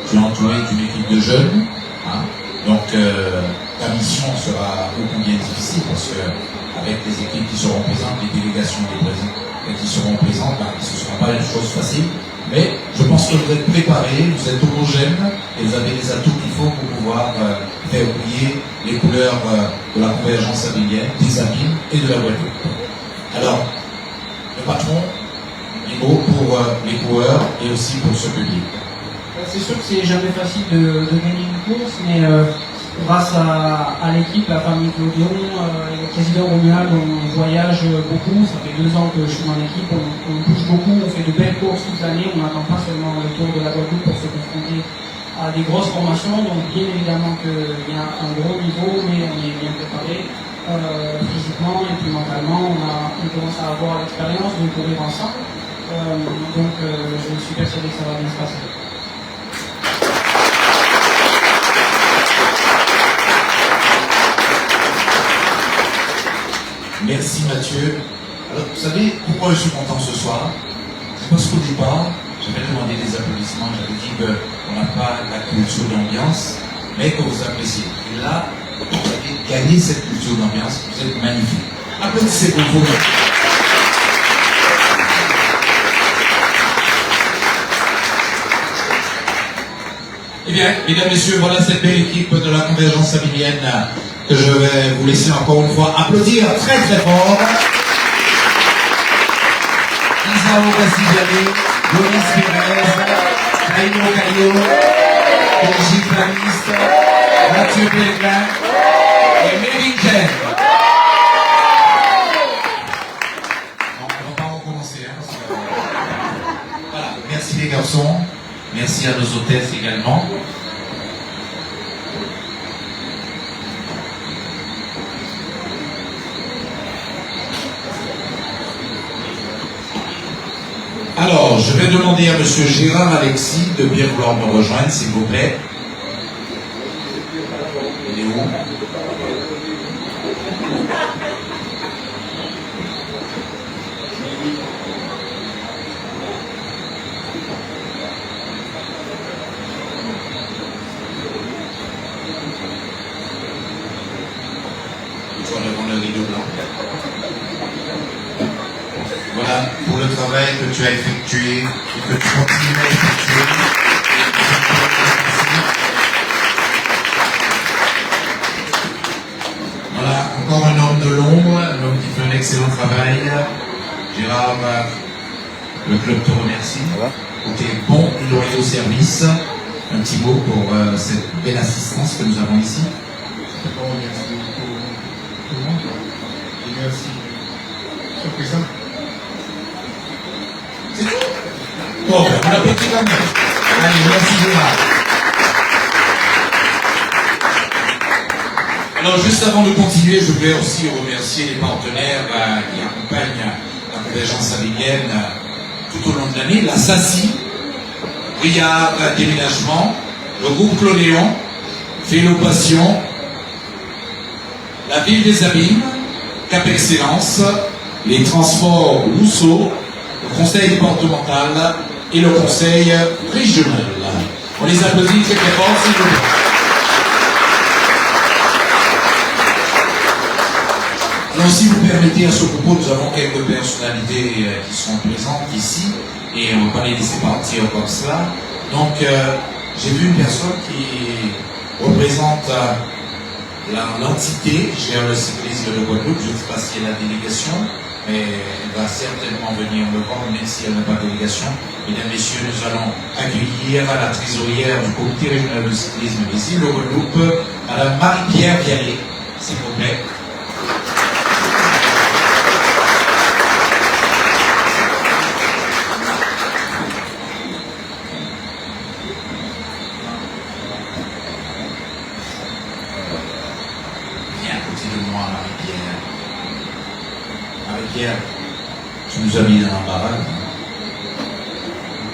tu es entouré d'une équipe de jeunes. Hein, donc ta mission sera ô combien difficile parce que avec les équipes qui seront présentes, les délégations qui seront présentes, ce ne sera pas une chose facile. Mais je pense que vous êtes préparés, vous êtes homogènes et vous avez les atouts qu'il faut pour pouvoir faire briller les couleurs de la convergence abélienne, des Abîmes et de la Guadeloupe. Alors, le patron, Nico, pour les coureurs et aussi pour ce public. C'est sûr que c'est jamais facile de gagner une course, mais grâce à l'équipe, la famille Claudion, le président Romuald, on voyage beaucoup. Ça fait 2 ans que je suis dans l'équipe, on bouge beaucoup, on fait de belles courses toute l'année. On n'attend pas seulement le Tour de la Guadeloupe pour se confronter à des grosses formations. Donc bien évidemment qu'il y a un gros niveau, mais on est bien préparé physiquement et puis mentalement. On commence à avoir l'expérience de courir ensemble. Donc je suis persuadé que ça va bien se passer. Merci Mathieu. Alors, vous savez pourquoi je suis content ce soir? C'est parce qu'au départ, j'avais demandé des applaudissements, j'avais dit qu'on n'a pas la culture d'ambiance, mais que vous appréciez. Et là, vous avez gagné cette culture d'ambiance, vous êtes magnifique. Applaudissez pour vous. Eh bien, mesdames, messieurs, voilà cette belle équipe de la convergence abélienne que je vais vous laisser encore une fois applaudir très très fort. Isao Castigliani, Doris Pérez, Taïno Caillot, Brigitte Baptiste, Mathieu Pellegrin et Méline Ken. On ne va pas recommencer. Hein, parce que... Voilà, merci les garçons, merci à nos hôtesses également. Alors, je vais demander à Monsieur Gérard Alexis de bien vouloir me rejoindre, s'il vous plaît. Il est où? Toi devant le rideau blanc. Voilà pour le travail que tu as effectué et que tu continues à effectuer. Voilà, encore un homme de l'ombre, un homme qui fait un excellent travail. Gérard, le club te remercie pour tes bons et loyaux services. Un petit mot pour cette belle assistance que nous avons ici. Merci. Monsieur le Président. Bon, on applaudit quand même. Allez, merci Gérard. Alors, juste avant de continuer, je voulais aussi remercier les partenaires qui accompagnent la convergence sabélienne tout au long de l'année. La SACI, Briard Déménagement, le groupe Clonéon, Vélo Passion, la Ville des Abîmes, Cap Excellence, les transports Rousseau, le conseil départemental et le conseil régional. On les applaudit très très fort, s'il vous plaît. Alors, si vous permettez, à ce propos, nous avons quelques personnalités qui sont présentes ici et on ne va pas les laisser partir comme cela. Donc, j'ai vu une personne qui représente l'entité qui gère le cyclisme de Guadeloupe. Je ne sais pas si elle a délégation, mais elle va certainement venir me voir, même si elle n'a pas de délégation. Mesdames, Messieurs, nous allons accueillir la trésorière du comité régional de cyclisme des îles de Guadeloupe, Madame Marie-Pierre Viallet, s'il vous plaît. Marie-Pierre, tu nous as mis dans l'embarras.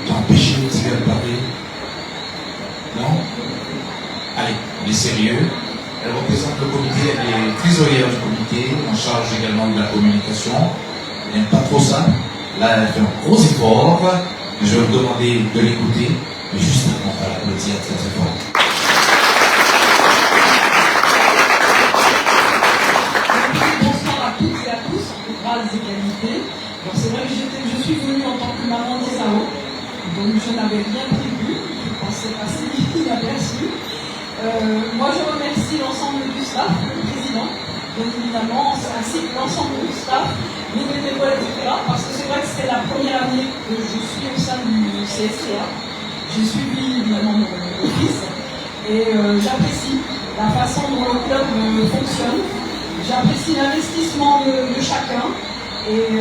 T'as empêché de tirer le pavé. Non? Allez, on est sérieux. Elle représente le comité, elle est trésorière du comité, en charge également de la communication. Elle n'aime pas trop ça. Là, elle fait un gros effort. Je vais vous demander de l'écouter, mais juste avant, on va l'applaudir très très fort. Égalité. Donc c'est vrai que je suis venue en tant que maman d'Isao, donc je n'avais rien prévu, je pensais passer inaperçu. Moi je remercie l'ensemble du staff, le président, bien évidemment, ainsi que l'ensemble du staff, les bénévoles, etc. Parce que c'est vrai que c'est la première année que je suis au sein du CSCA. J'ai suivi évidemment mon fils et j'apprécie la façon dont le club fonctionne. J'apprécie l'investissement de chacun. Et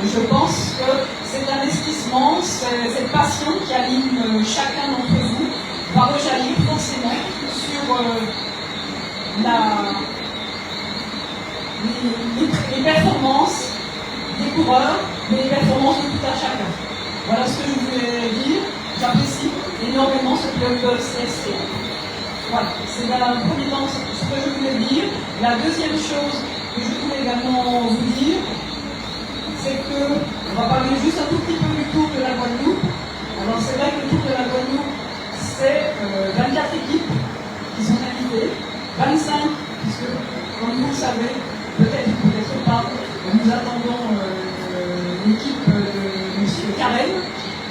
je pense que cet investissement, cette passion qui anime chacun d'entre vous va rejaillir forcément sur les performances des coureurs, mais les performances de tout un chacun. Voilà ce que je voulais dire. J'apprécie énormément ce club CSCA. Voilà, c'est dans le premier temps ce que je voulais dire. La deuxième chose que je voulais également vous dire, c'est qu'on va parler juste un tout petit peu du Tour de la Guadeloupe. Alors c'est vrai que le Tour de la Guadeloupe, c'est 24 équipes qui sont invitées, 25, puisque comme vous le savez, peut-être pas, nous attendons l'équipe de M. Carrel,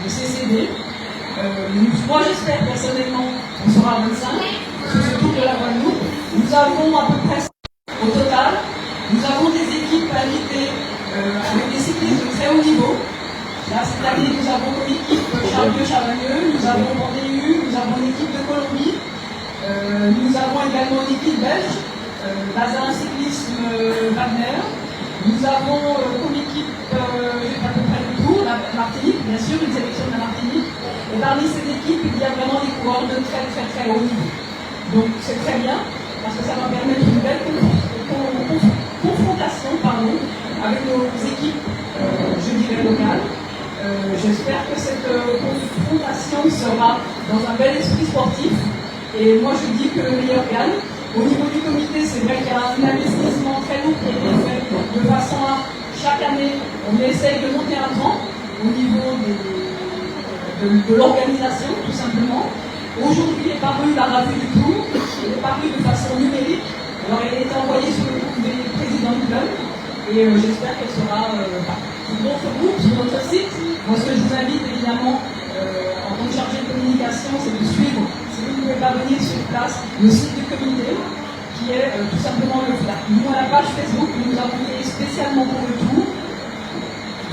de CCD. Moi j'espère personnellement qu'on sera à 25 sur ce Tour de la Guadeloupe. Nous avons à peu près au total, nous avons des équipes invitées avec des cyclistes de très haut niveau, Là, cette année, nous avons comme équipe Charlieu-Chavagneux, nous avons Vendée-U, nous avons une équipe de Colombie, nous avons également une équipe belge, Bazin Cyclisme Wagner. Nous avons comme équipe, à peu près le tour, la Martinique, bien sûr, une sélection de la Martinique. Et parmi ces équipes, il y a vraiment des coureurs de très haut niveau. Donc c'est très bien, parce que ça va permettre une belle confrontation avec nos équipes, je dirais, locales. J'espère que cette confrontation sera dans un bel esprit sportif. Et moi, je dis que le meilleur gagne. Au niveau du comité, c'est vrai qu'il y a un investissement très lourd qui a été fait de façon à, chaque année, on essaye de monter un cran au niveau de l'organisation, tout simplement. Aujourd'hui est parue la revue du tour, elle est parue de façon numérique. Alors elle a été envoyée sur le groupe des présidents du club et j'espère qu'elle sera sur d'autres groupes, sur notre site. Moi, ce que je vous invite évidemment en tant que chargé de communication, c'est de suivre, si vous ne pouvez pas venir sur place, le site du comité qui est tout simplement le FLAC. Nous, à la page Facebook, nous avons créé spécialement pour le tour.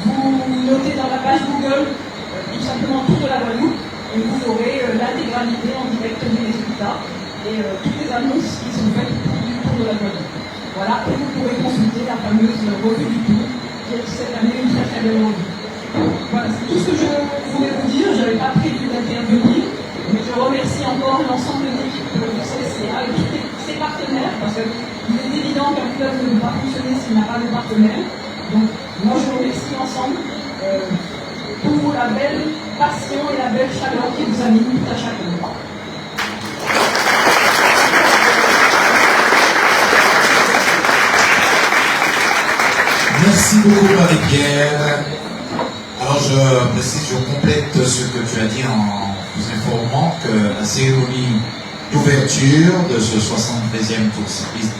Vous notez dans la page Google tout simplement Tour de la Guadeloupe et vous aurez l'intégralité en direct des résultats et toutes les annonces qui sont faites du Tour de la Guadeloupe. Voilà, et vous pourrez consulter la fameuse revue du Tour qui est cette année une très belle revue. Voilà, c'est tout ce que je voulais vous dire. Je n'avais pas prévu d'intervenir, mais je remercie encore l'ensemble de l'équipe du CSCA et tous ses partenaires, parce qu'il est évident qu'un club ne peut pas fonctionner s'il n'a pas de partenaires. Donc, moi, je remercie l'ensemble pour la belle passion et la belle chaleur qui vous anime tout à chacun. Merci beaucoup Marie-Pierre. Alors je précise, je complète ce que tu as dit en vous informant que la cérémonie d'ouverture de ce 73e Tour cycliste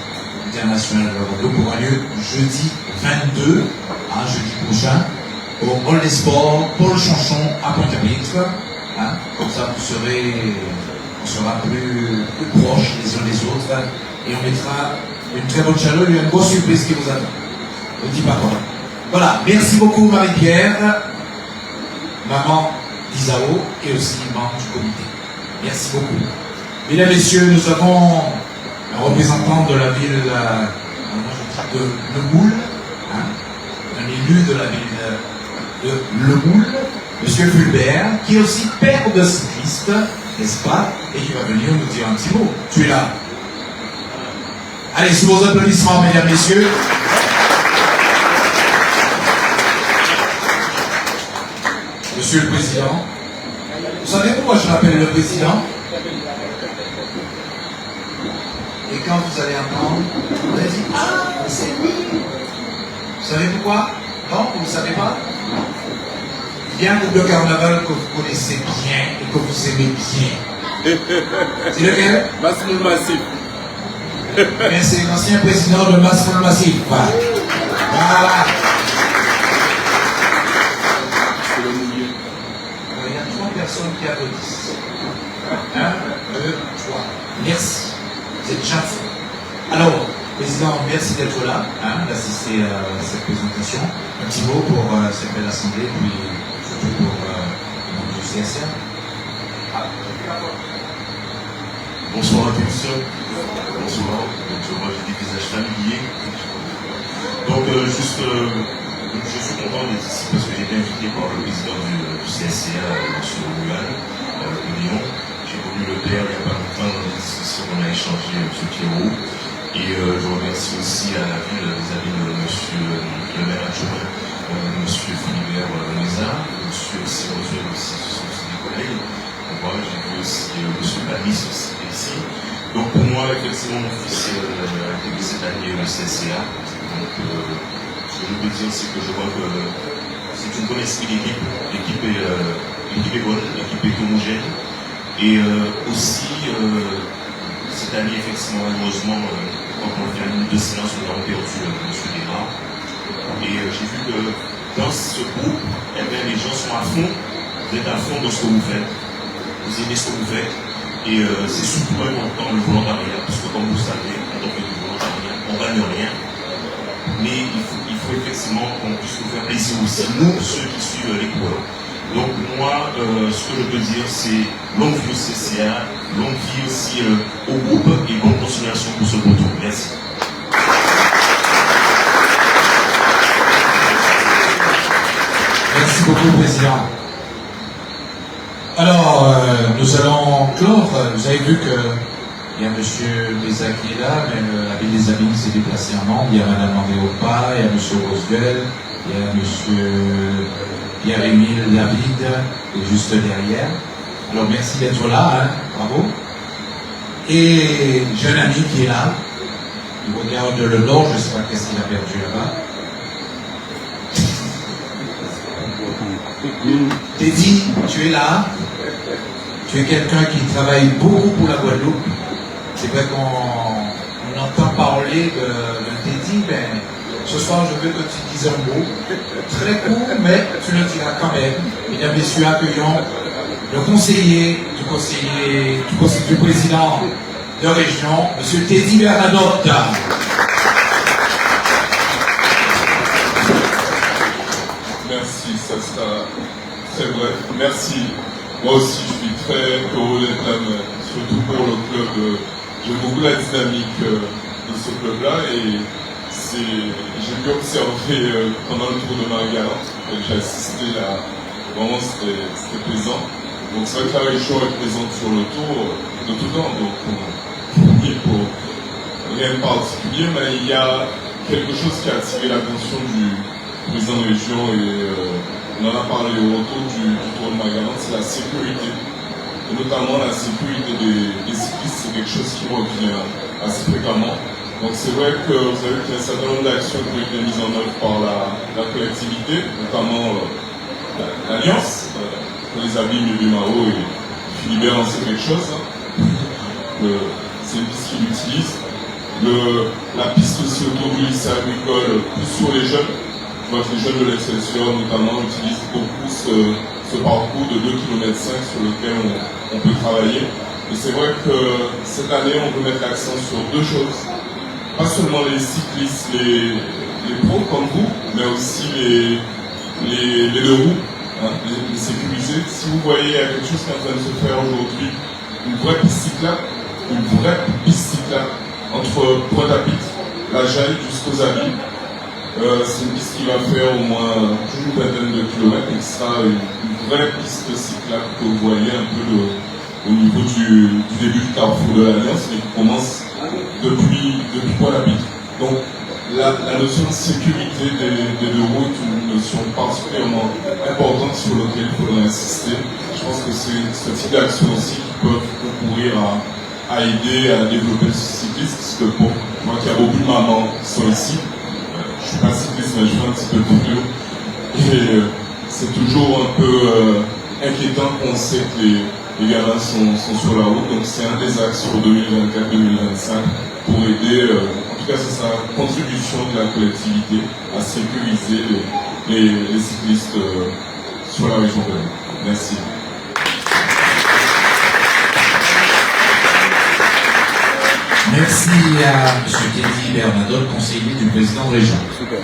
international de la Guadeloupe aura lieu jeudi 22, jeudi prochain, au Hall des Sports, Paul Chanchon à Pointe-à-Pitre. Comme ça on sera plus proches les uns des autres et on mettra une très bonne chaleur, une grosse surprise qui vous attend. Ne dis pas quoi. Voilà, merci beaucoup Marie-Pierre, maman d'Isao et aussi membre du comité. Merci beaucoup. Mesdames, Messieurs, nous avons un représentant de la ville de Le Moule, un élu de la ville de Le Moule, M. Fulbert, qui est aussi père de cycliste, n'est-ce pas, et qui va venir nous dire un petit mot. Tu es là. Allez, sous vos applaudissements, mesdames, messieurs. Monsieur le Président, vous savez pourquoi je l'appelle le Président? Et quand vous allez entendre, vous allez dire, ah, c'est lui. Vous savez pourquoi? Non, vous ne savez pas? Il y a un groupe de carnaval que vous connaissez bien et que vous aimez bien. C'est lequel? Masmoul Massif. Mais c'est l'ancien président de Masmoul Massif. Voilà. Il y a 3 personnes qui applaudissent. 1, 2, 3. Merci. Vous êtes chanceux. Alors, Président, merci d'être là, d'assister à cette présentation. Un petit mot pour cette belle assemblée, puis surtout pour le monde du CSR. Bonsoir à tous. Bonsoir. Donc, moi, j'ai des visages familiers. Donc, je suis content d'être ici parce que j'ai été invité par le président du CSCA, M. Romuald, de Lyon. J'ai connu le père il n'y a pas longtemps dans les discussions qu'on a échangées, M. Pierrot. Et je remercie aussi à la ville vis-à-vis de M. le maire adjoint, M. Philibert Lézard, M. aussi Rosuel aussi, ce sont aussi des collègues. Voilà, j'ai vu aussi M. Panis aussi ici. Donc pour moi, effectivement, mon fils a intégré cette année le CSCA. Donc ce que je peux dire, c'est que je vois que c'est une bonne esprit d'équipe. L'équipe est bonne, l'équipe est homogène. Et aussi, cette année, effectivement, malheureusement, quand on fait une minute de silence, nous avons perdu M. Guérard. Et j'ai vu que dans ce groupe, eh bien, les gens sont à fond, vous êtes à fond dans ce que vous faites. Vous aimez ce que vous faites. Et c'est surtout important le volontariat, parce que comme vous savez, en tant que volontariat, on ne gagne rien. Mais il faut effectivement qu'on puisse nous faire plaisir aussi, nous, ceux qui suivent les coureurs. Donc moi, ce que je peux dire, c'est longue vie au CCA, longue vie aussi au groupe et bonne continuation pour ce retour. Merci. Merci beaucoup, Président. Alors, nous allons clore. Vous avez vu qu'il y a M. Béza qui est là, mais la ville des Abîmes s'est déplacée en Nantes. Il y a Mme Andréopa, il y a M. Roosevelt, il y a M. Pierre-Émile David, et juste derrière. Alors, merci d'être là, hein. Bravo. Et j'ai un ami qui est là. Il regarde le nord, je ne sais pas qu'est-ce qu'il a perdu là-bas. Teddy, tu es là. Tu es quelqu'un qui travaille beaucoup pour la Guadeloupe. C'est vrai qu'on entend parler de Teddy, mais ce soir, je veux que tu dises un mot. Très court, mais tu le diras quand même. Mesdames et messieurs, accueillons le conseiller du président de région, M. Teddy Bernadotte. Merci, ça sera très bref. Merci. Moi aussi, je suis très heureux d'être là, surtout pour le club. J'aime beaucoup la dynamique de ce club-là et j'ai pu observer pendant le tour de Margaret. J'ai assisté là, vraiment c'était plaisant. Donc c'est vrai que la région est présente sur le tour de tout temps, donc pour rien de particulier, mais il y a quelque chose qui a attiré l'attention du président de région et on en a parlé au retour du tour de Margaret, c'est la sécurité. Et notamment la sécurité des cyclistes, c'est quelque chose qui revient assez fréquemment. Donc c'est vrai que vous avez vu qu'il y a un certain nombre d'actions qui ont été mises en œuvre par la collectivité, notamment l'Alliance, pour les Abîmes de Mao et Philibert en sait quelque chose. C'est une piste qu'il utilise. La piste aussi autour du lycée agricole, plus sur les jeunes. Je vois que les jeunes de l'Excelsior notamment utilisent beaucoup ce parcours de 2,5 km sur lequel on peut travailler. Et c'est vrai que cette année, on veut mettre l'accent sur deux choses. Pas seulement les cyclistes, les pros comme vous, mais aussi les deux roues, hein, les sécurisés. Si vous voyez, il y a quelque chose qui est en train de se faire aujourd'hui, une vraie piste cyclable entre Pointe-à-Pitre, la Jaille jusqu'aux Abîmes. C'est une piste qui va faire au moins une vingtaine de kilomètres et qui sera une vraie piste cyclable que vous voyez un peu au niveau du début du carrefour de l'Alliance, mais qui commence depuis Pointe-à-Pitre. Donc la notion de sécurité des deux roues est une notion particulièrement importante sur laquelle il faudrait insister. Je pense que c'est ce type d'action aussi qui peuvent concourir à aider à développer le cyclisme, parce que bon, je vois qu'il y a beaucoup de mamans qui sont ici. Je ne suis pas cycliste, mais je fais un petit peu de vélo. Et c'est toujours un peu inquiétant qu'on sait que les gamins sont sur la route. Donc c'est un des axes sur 2024-2025 pour aider, en tout cas c'est sa contribution de la collectivité à sécuriser les cyclistes sur la région de l'Est. Merci. Merci à M. Teddy Bernadotte, conseiller du président de région. Super.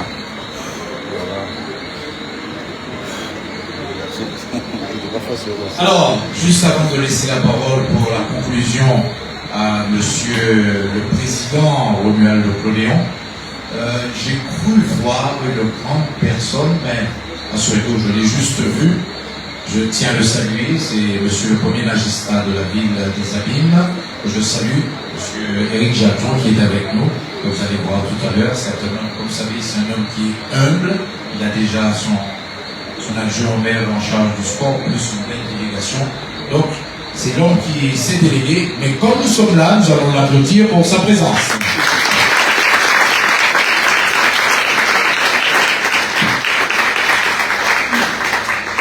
Alors, juste avant de laisser la parole pour la conclusion à Monsieur le Président Romuald Clodéon, j'ai cru voir une grande personne, mais assurez-vous, je l'ai juste vu. Je tiens à le saluer, c'est Monsieur le Premier Magistrat de la ville des Abîmes. Je salue Monsieur Éric Jacquon qui est avec nous, que vous allez voir tout à l'heure. C'est un homme, comme vous savez, c'est un homme qui est humble. Il a déjà son adjoint au maire en charge du sport, plus une belle délégation. Donc, c'est l'homme qui s'est délégué. Mais comme nous sommes là, nous allons l'applaudir pour sa présence.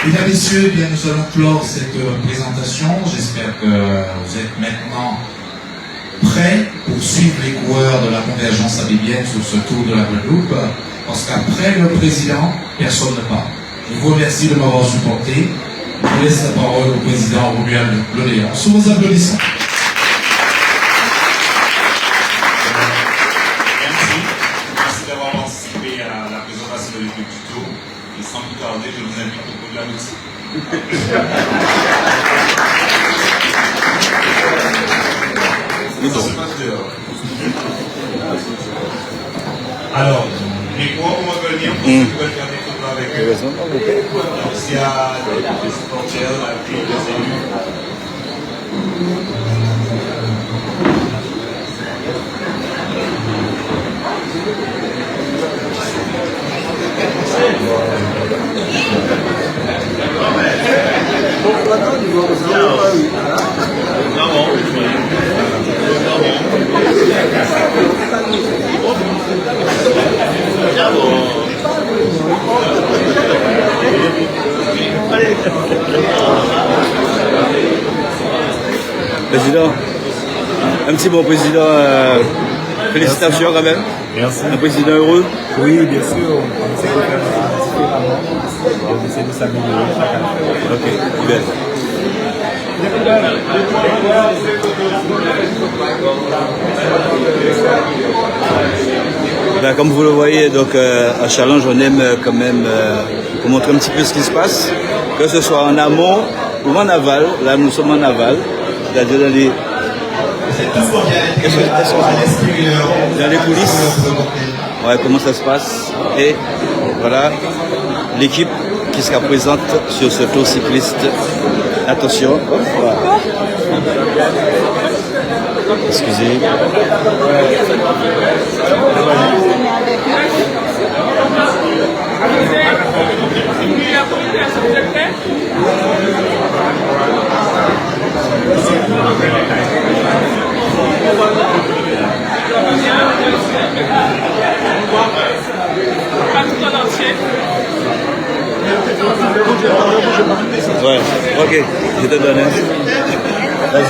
Mesdames, Messieurs, bien, nous allons clore cette présentation. J'espère que vous êtes maintenant prêts pour suivre les coureurs de la convergence abébienne sur ce tour de la Guadeloupe, parce qu'après le président, personne ne part. Je vous remercie de m'avoir supporté. Je vous laisse la parole au président Romuald Clodéon. Sous vos applaudissements. Merci d'avoir participer à la présentation de l'équipe du tour. Et sans plus tarder, je vous invite au bout de la musique. Alors, les points qu'on va venir pour ceux qui veulent faire des photos avec eux. Il y a des supporters, la ville, les élus. Président, un petit bon président, félicitations quand même. Merci. Un président heureux. Oui, bien sûr, on essaie de faire différemment, on essaie de s'améliorer chaque année. Ok, bien. Ben, comme vous le voyez, donc à Challenge, on aime quand même vous montrer un petit peu ce qui se passe, que ce soit en amont ou en aval. Là, nous sommes en aval, c'est-à-dire dans les, dans les coulisses. Ouais, comment ça se passe. Et voilà l'équipe qui sera présente sur ce tour cycliste. Attention. Voilà. Excusez. Ouais, ok, je te donne. Vas-y.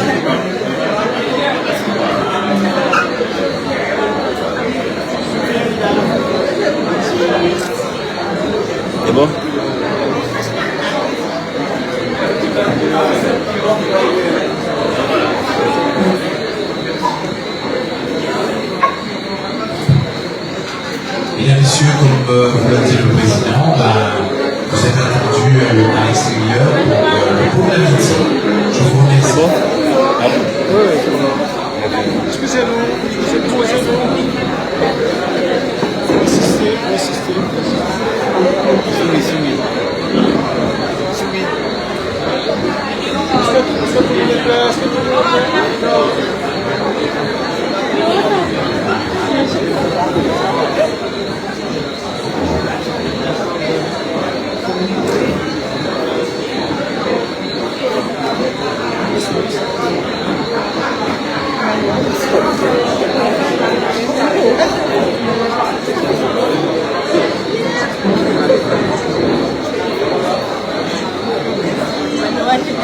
C'est bon? Mesdames et messieurs, comme vous l'a dit le président, vous êtes attendus à l'extérieur pour la meeting. Je vous remercie. C'est bon? Ah bon? Oui, c'est bon. Excusez-nous, excusez-nous. Insistez, insistez. Soumis, soumis. Soumis. Est-ce que tout le monde est prêt? Est-ce que tout le monde est prêt?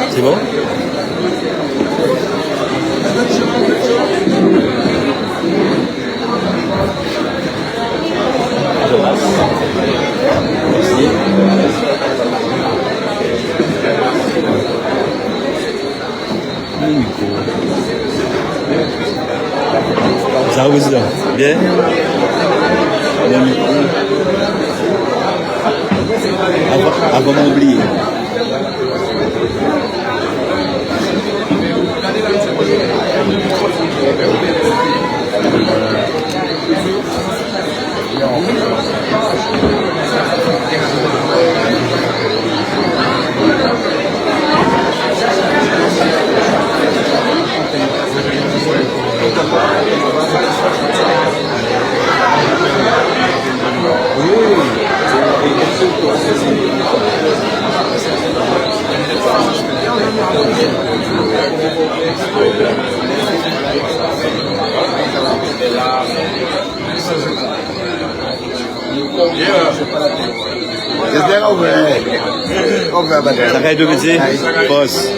C'est bon? Merci. Le micro. Ça va, président? Bien? Le micro. Avant m'oublier. Ça fait 2 métiers? Boss.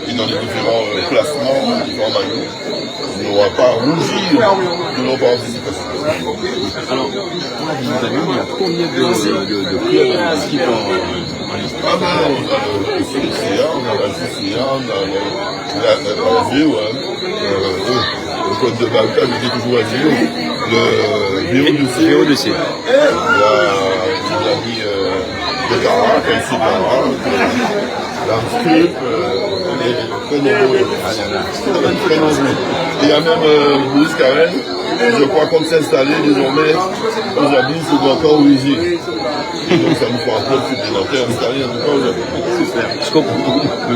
Et dans les différents classements, différents maillots, on n'aura pas rougi de leur participation. Alors, pour la visite d'avion, il y a combien de clubs qui vont en liste? Ah ben, on a le CCA, on a la CCA, on a la VO, le code de Balka, je dis toujours la VO, le VO2C. Il a mis le Tara, KLC Tara, l'Amscup, très nombreux. Très nombreux. Et il y a même Bruce Karen, je crois, comme s'installer désormais aux habits sur le camp Ouizy. Donc ça nous fera un club supplémentaire installé en tout cas aux habits. Super, je comprends.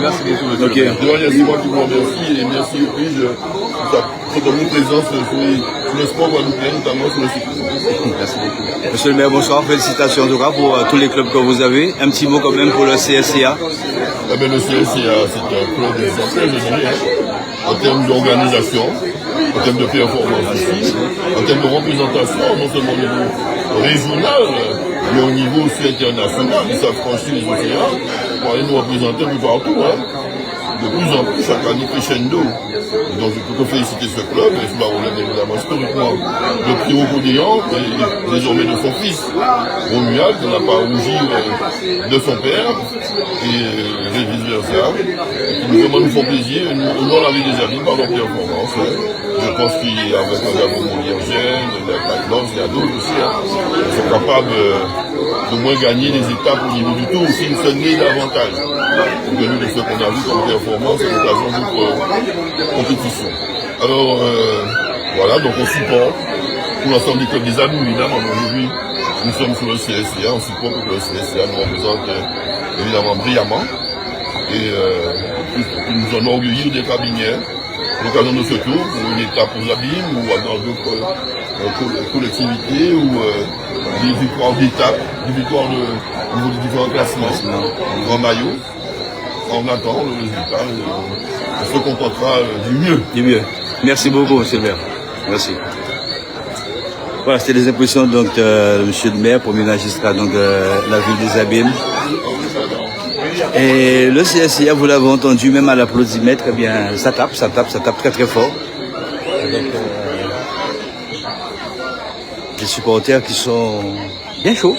Merci beaucoup, monsieur le maire. C'est moi qui vous remercie et merci au PIJ pour votre omniprésence sur le sport guadeloupéen, notamment sur le cyclisme. Merci beaucoup. Monsieur le maire, bonsoir. Félicitations en tout cas pour tous les clubs que vous avez. Un petit mot quand même pour le CSCA. Eh bien, le CSCA, c'est un club essentiel, je dirais, en termes d'organisation, en termes de performance aussi, en termes de représentation, non seulement au niveau régional, mais au niveau aussi international. Ils savent franchir les océans pour aller nous représenter un peu partout. De plus en plus, chaque année crescendo. Donc je peux que féliciter ce club, et je relève évidemment historiquement le prix Rocodéan, et désormais de son fils, Romuald, qui n'a pas à rougir de son père, et vice versa, qui nous vraiment nous font plaisir, et nous honore la vie des amis par leur performance. Je pense qu'avec un Gabon Liergène, la Lance, il y a d'autres aussi, ils sont capables de moins gagner les étapes au niveau du tour, s'ils se nient davantage. Compte tenu de ce qu'on a vu comme performance à l'occasion d'autres compétitions. Alors voilà, donc on supporte pour l'ensemble des clubs des amis, évidemment. Aujourd'hui, nous sommes sur le CSCA, on supporte que le CSCA nous représente évidemment brillamment et nous enorgueillir des cabinières à l'occasion de ce tour pour une étape aux abîmes ou dans d'autres collectivités ou des victoires d'étapes, des victoires au niveau des différents classements en maillot. On attend le résultat, on se contentera du mieux. Du mieux. Merci beaucoup, monsieur le maire. Merci. Voilà, c'était les impressions donc, de monsieur le maire, premier magistrat donc, de la ville des Abîmes. Et le CSIA, vous l'avez entendu, même à l'applaudimètre, eh bien, ça tape très très fort. Avec des supporters qui sont bien chauds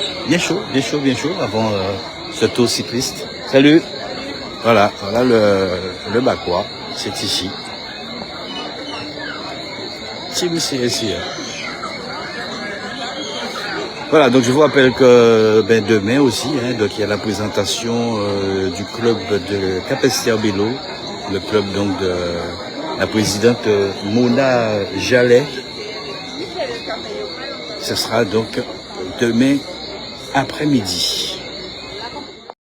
avant ce tour cycliste. Salut! Voilà le Bacois, c'est ici. Team CSIA. Voilà, donc je vous rappelle que demain aussi, donc il y a la présentation du club de Capesterre-Belo, le club donc de la présidente Mona Jallet. Ce sera donc demain après-midi.